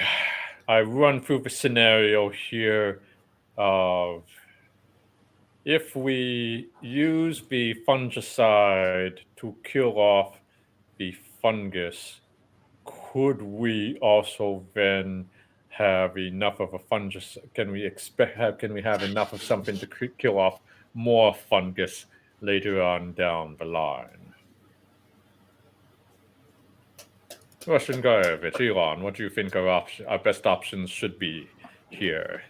I run through the scenario here of if we use the fungicide to kill off the fungus, could we also then have enough of a fungus? Can we have enough of something to kill off more fungus later on down the line? Russian Guyevich, Elon, what do you think our best options should be here?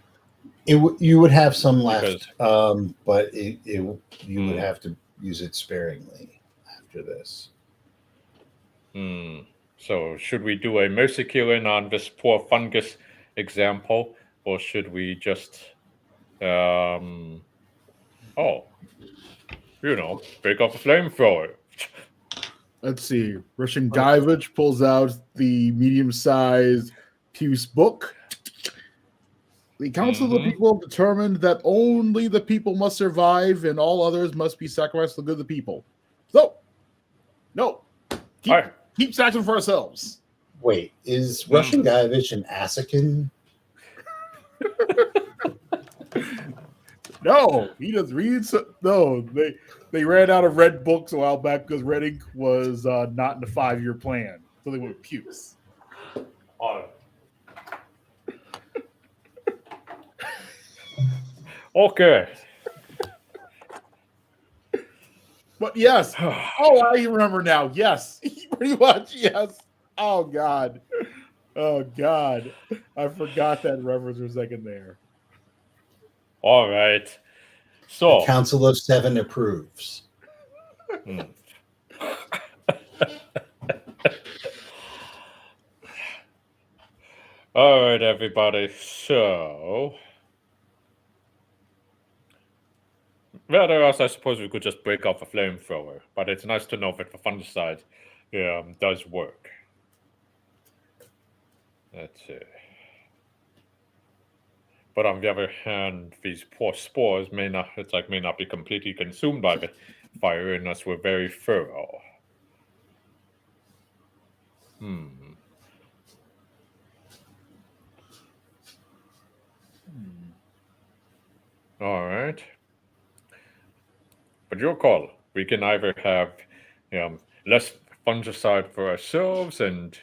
You would have some left, Because- but you would have to use it sparingly after this. So should we do a mercy killing on this poor fungus example, or should we just, break off a flamethrower? Let's see. Russian Guyevich pulls out the medium-sized Puce book. The Council of the People determined that only the people must survive and all others must be sacrificed for the good of the people. So, no. Keep sacrificing for ourselves. Wait, is Russian Guyevich an Asukin? No, he doesn't read. No, they ran out of red books a while back because red ink was not in the 5-year plan. So they went with Puce. Okay. But yes. Oh, I remember now. Yes. Pretty much, yes. Oh, God. Oh, God. I forgot that reference for a second there. All right. So The Council of 7 approves. All right, everybody. So, rather else, I suppose we could just break off a flamethrower. But it's nice to know that the fungicide does work. Let's see. But on the other hand, these poor spores may not be completely consumed by the fire unless we're very thorough. All right. But your call. We can either have less fungicide for ourselves and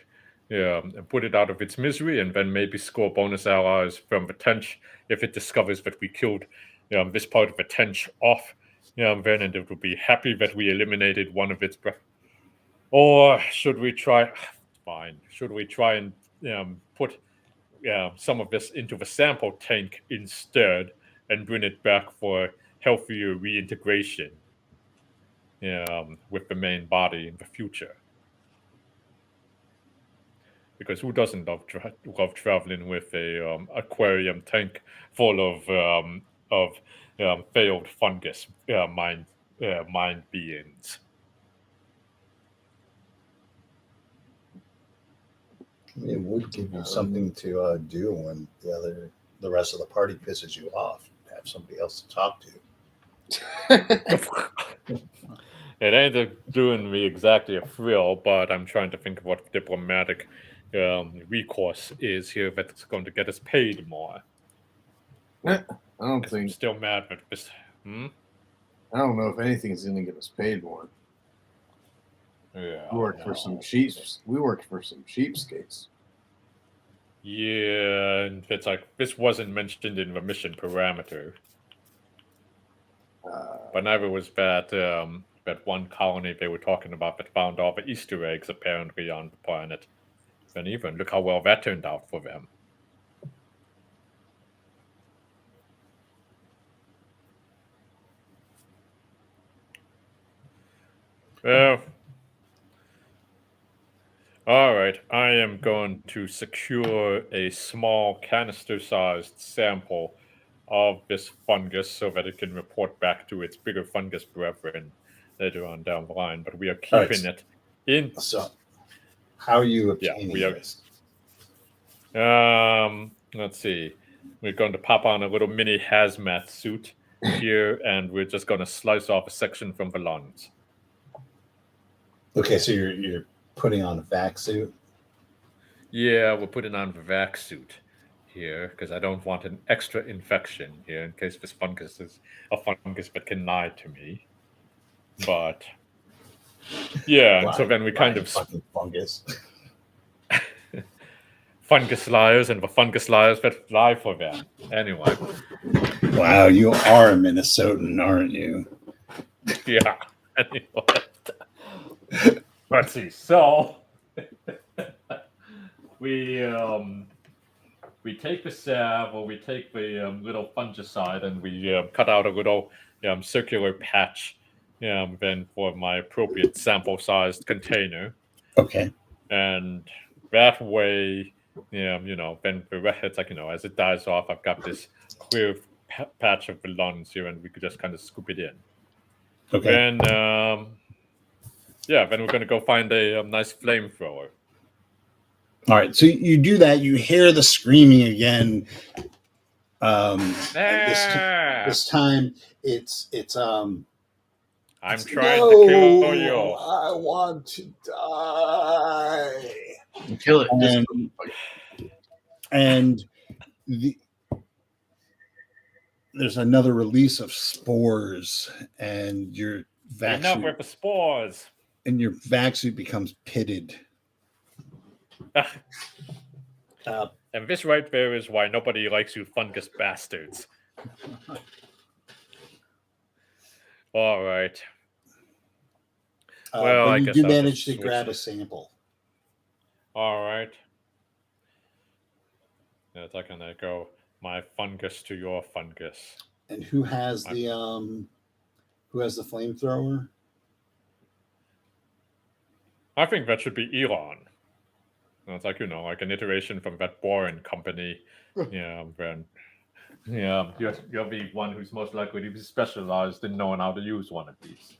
put it out of its misery, and then maybe score bonus allies from the TENCH if it discovers that we killed this part of the TENCH off. Then and it will be happy that we eliminated one of its. Or should we try? Fine. Should we try and put some of this into the sample tank instead and bring it back for healthier reintegration with the main body in the future? Because who doesn't love traveling with a aquarium tank full of failed fungus mind beings? It would give you something to do when the rest of the party pisses you off. Have somebody else to talk to. It ain't doing me exactly a thrill, but I'm trying to think of what diplomatic recourse is here that's going to get us paid more. I don't think. I'm still mad at this. I don't know if anything's going to get us paid more. Yeah. We worked for some cheapskates. Yeah, and it's like this wasn't mentioned in the mission parameter. But neither was that one colony they were talking about that found all the Easter eggs apparently on the planet. And even look how well that turned out for them. Well, all right. I am going to secure a small canister-sized sample of this fungus so that it can report back to its bigger fungus brethren later on down the line. But we are keeping it in. So, how are you obtaining this? Let's see. We're going to pop on a little mini hazmat suit here, and we're just going to slice off a section from the lungs. Okay, so you're putting on a vac suit? Yeah, we're putting on the vac suit. here because I don't want an extra infection here in case this fungus is a fungus that can lie to me. But yeah, and so then we kind of fucking fungus. fungus liars and the fungus liars that lie for them. Anyway. Wow, you are a Minnesotan, aren't you? Yeah. Anyway. Let's see. So we take the salve, or we take the little fungicide, and we cut out a little circular patch then for my appropriate sample-sized container. Okay. And that way, then it's like, as it dies off, I've got this clear patch of the lungs here, and we could just kind of scoop it in. Okay. Then, then we're going to go find a nice flamethrower. All right, so you do that. You hear the screaming again. And this time, it's. I'm trying to kill you. I want to die. Kill it. And there's another release of spores, and your vac Enough with the spores. And your vac suit becomes pitted. And this right there is why nobody likes you fungus bastards. All right. Well, but I you guess do I'll manage just to grab switch a sample. All right. It's like, gonna go my fungus to your fungus. And who has the flamethrower? I think that should be Elon. It's like, like an iteration from that Boring company. Then you're the one who's most likely to be specialized in knowing how to use one of these.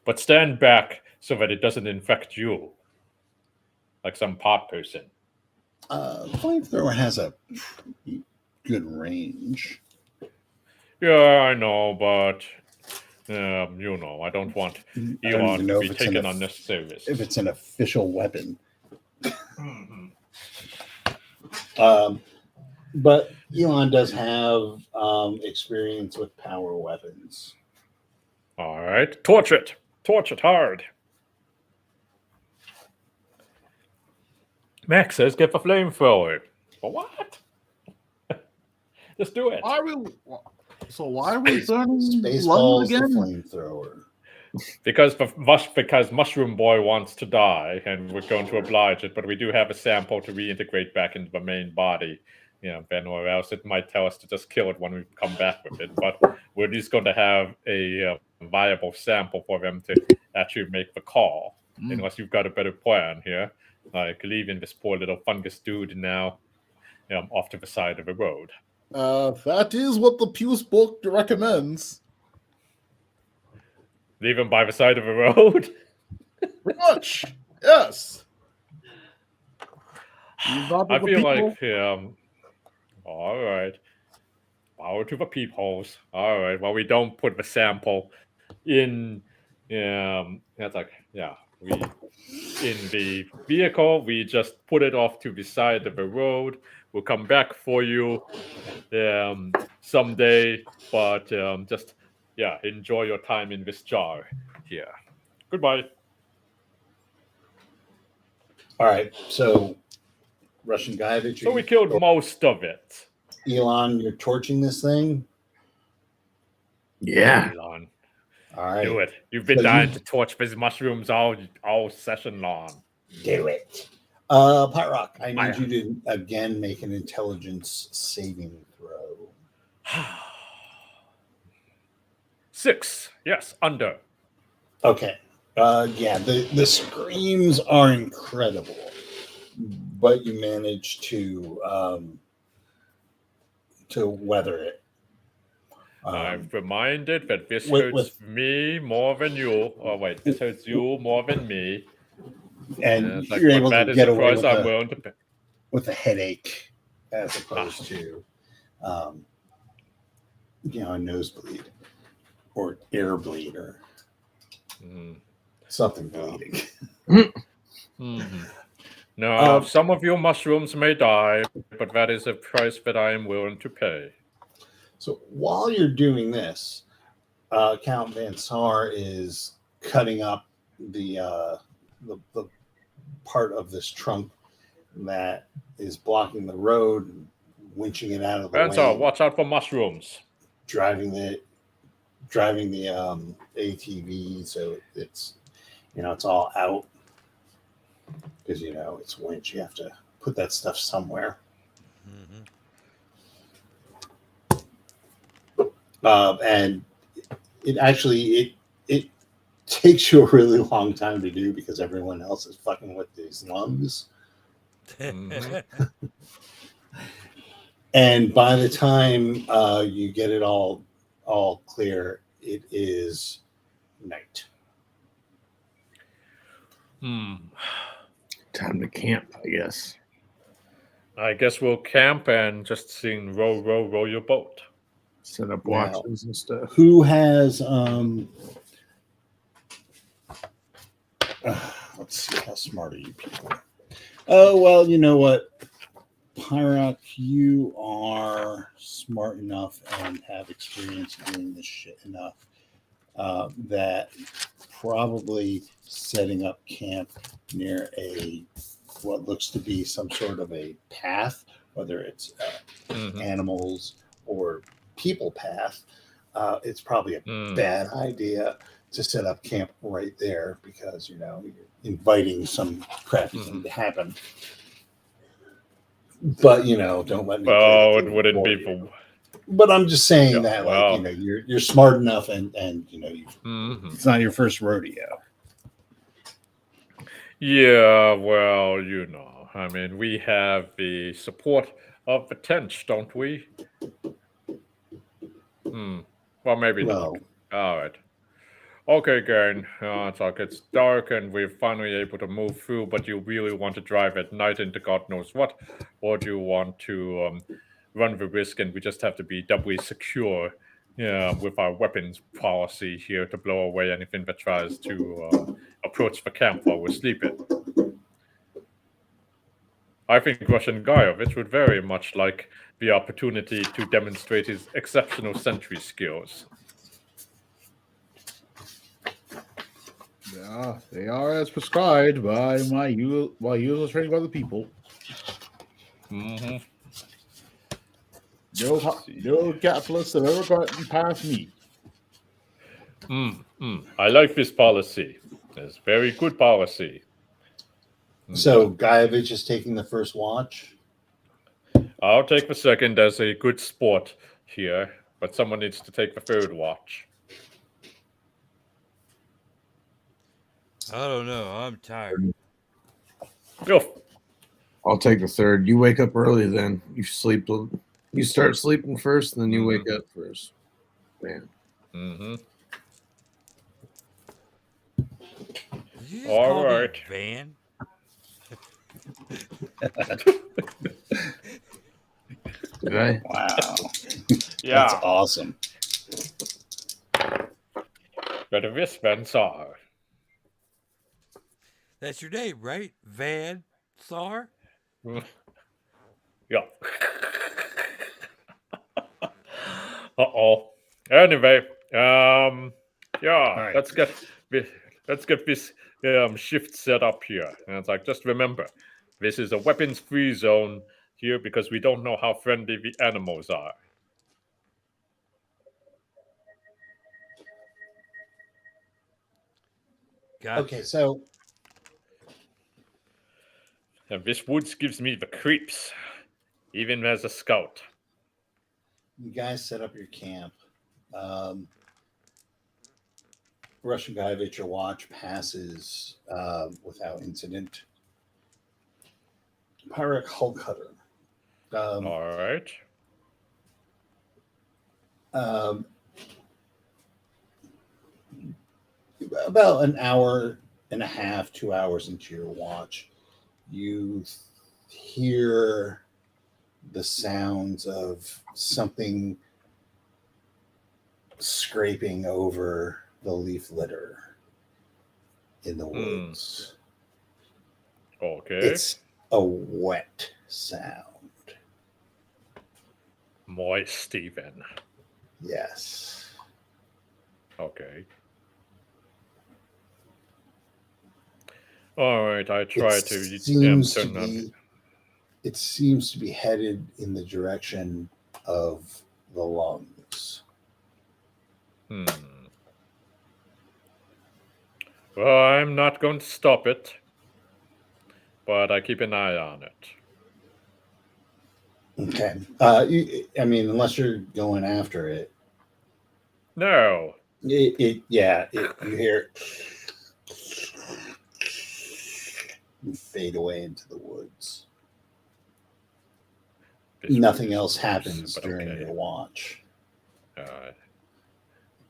But stand back so that it doesn't infect you, like some pot person. Flamethrower has a good range. Yeah, I know, but I don't want Elon to be taken unnecessary risks. If it's an official weapon. Mm-hmm. But Elon does have experience with power weapons. All right, torch it hard. Max says, "Get the flamethrower." For what? Just do it. Why are we burning Spaceballs again? The flamethrower. Because Mushroom Boy wants to die, and we're going to oblige it, but we do have a sample to reintegrate back into the main body. Ben, or else it might tell us to just kill it when we come back with it. But we're just going to have a viable sample for them to actually make the call, unless you've got a better plan here, like leaving this poor little fungus dude now off to the side of the road. That is what the Puce book recommends. Leave him by the side of the road? Pretty much, yes. I feel like, all right. Power to the peepholes. All right. Well, we don't put the sample in. That's like, we in the vehicle. We just put it off to the side of the road. We'll come back for you someday. But just enjoy your time in this jar here. Goodbye. All right. So Russian guy that So we killed most of it. Elon, you're torching this thing? Yeah. Elon. All right. Do it. You've been dying to torch these mushrooms all session long. Do it. Pot Rock, I need you to again make an intelligence saving throw. 6. Yes, under. Okay. The screams are incredible, but you manage to weather it. I'm reminded that this hurts me more than you. Oh wait, this hurts you more than me. And you're able to get away with a headache as opposed to a nosebleed or ear bleed or something bleeding. Mm-hmm. Now, some of your mushrooms may die, but that is a price that I am willing to pay. So while you're doing this, Count Van Sar is cutting up the part of this trunk that is blocking the road, winching it out of the Van Sar, way, watch out for mushrooms. driving the ATV, so it's it's all out because it's winch. You have to put that stuff somewhere. And it actually it takes you a really long time to do because everyone else is fucking with these lungs. And by the time you get it all clear, it is night. Time to camp, I guess. I guess we'll camp and just sing row, row, row your boat. Set up watches and stuff. Who has let's see, how smart are you people? Oh, well, you know what, Pyrock, you are smart enough and have experience doing this shit enough that probably setting up camp near what looks to be some sort of a path, whether it's animals or people path, it's probably a bad idea to set up camp right there because you're inviting some crappy thing to happen. But don't let me. Oh, it wouldn't be for. But I'm just saying that, well. like, you're smart enough, and it's not your first rodeo. Yeah, well, I mean, we have the support of the TENCH, don't we? Well, maybe not. All right. Okay, gang. It's like it's dark and we're finally able to move through, but you really want to drive at night into God knows what? Or do you want to run the risk and we just have to be doubly secure with our weapons policy here to blow away anything that tries to approach the camp while we're sleeping? I think Russian Guyovich would very much like the opportunity to demonstrate his exceptional sentry skills. Yeah, they are as prescribed by my usual training by the people. No capitalists have ever gotten past me. I like this policy. It's very good policy. So Guyovich is taking the first watch. I'll take the second as a good sport here, but someone needs to take the third watch. I don't know. I'm tired. I'll take the third. You wake up early then. You start sleeping first, and then you wake up first. Man. All right. Van? Did I? Wow. Yeah. That's awesome. Better this, Van Sar. That's your name, right? Van Sar? Yeah. Uh-oh. Anyway, right. let's get this shift set up here. And it's like, just remember, this is a weapons-free zone here because we don't know how friendly the animals are. Gotcha. Okay, so And this woods gives me the creeps, even as a scout. you guys set up your camp. Russian Guyovich, your watch passes without incident. Pyrex Hulk Cutter. All right. About an hour and a half, 2 hours into your watch, you hear the sounds of something scraping over the leaf litter in the woods. Okay. a wet sound. Moist even. Yes. Okay. All right, I try It to seems to turn on. be. It seems to be headed in the direction of the lungs. Well, I'm not going to stop it, but I keep an eye on it. Okay. I mean, unless you're going after it. No. You hear it fade away into the woods. Nothing else happens during your watch.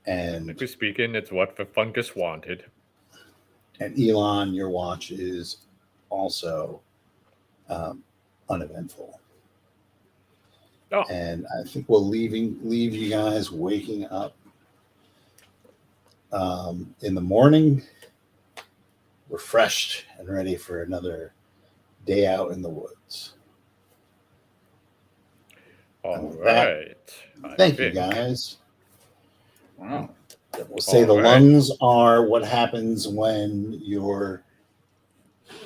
And technically speaking, it's what the fungus wanted. And Elon, your watch is also uneventful. Oh. And I think we'll leave you guys waking up in the morning, refreshed and ready for another day out in the woods. All right. Thank you, guys. Wow. We'll say the lungs are what happens when your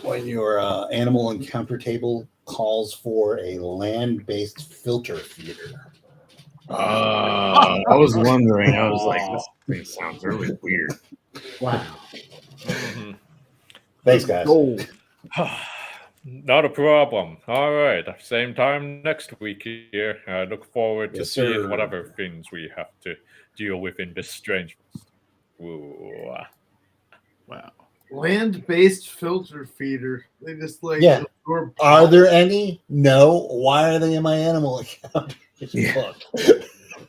animal encounter table calls for a land-based filter feeder. I was wondering. I was like, this thing sounds really weird. Wow. Thanks, guys. Not a problem. All right. Same time next week here. I look forward to seeing whatever things we have to deal with in this strange. Ooh. Wow. Land-based filter feeder. They just like absorb. Are there any? No. Why are they in my animal account?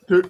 They're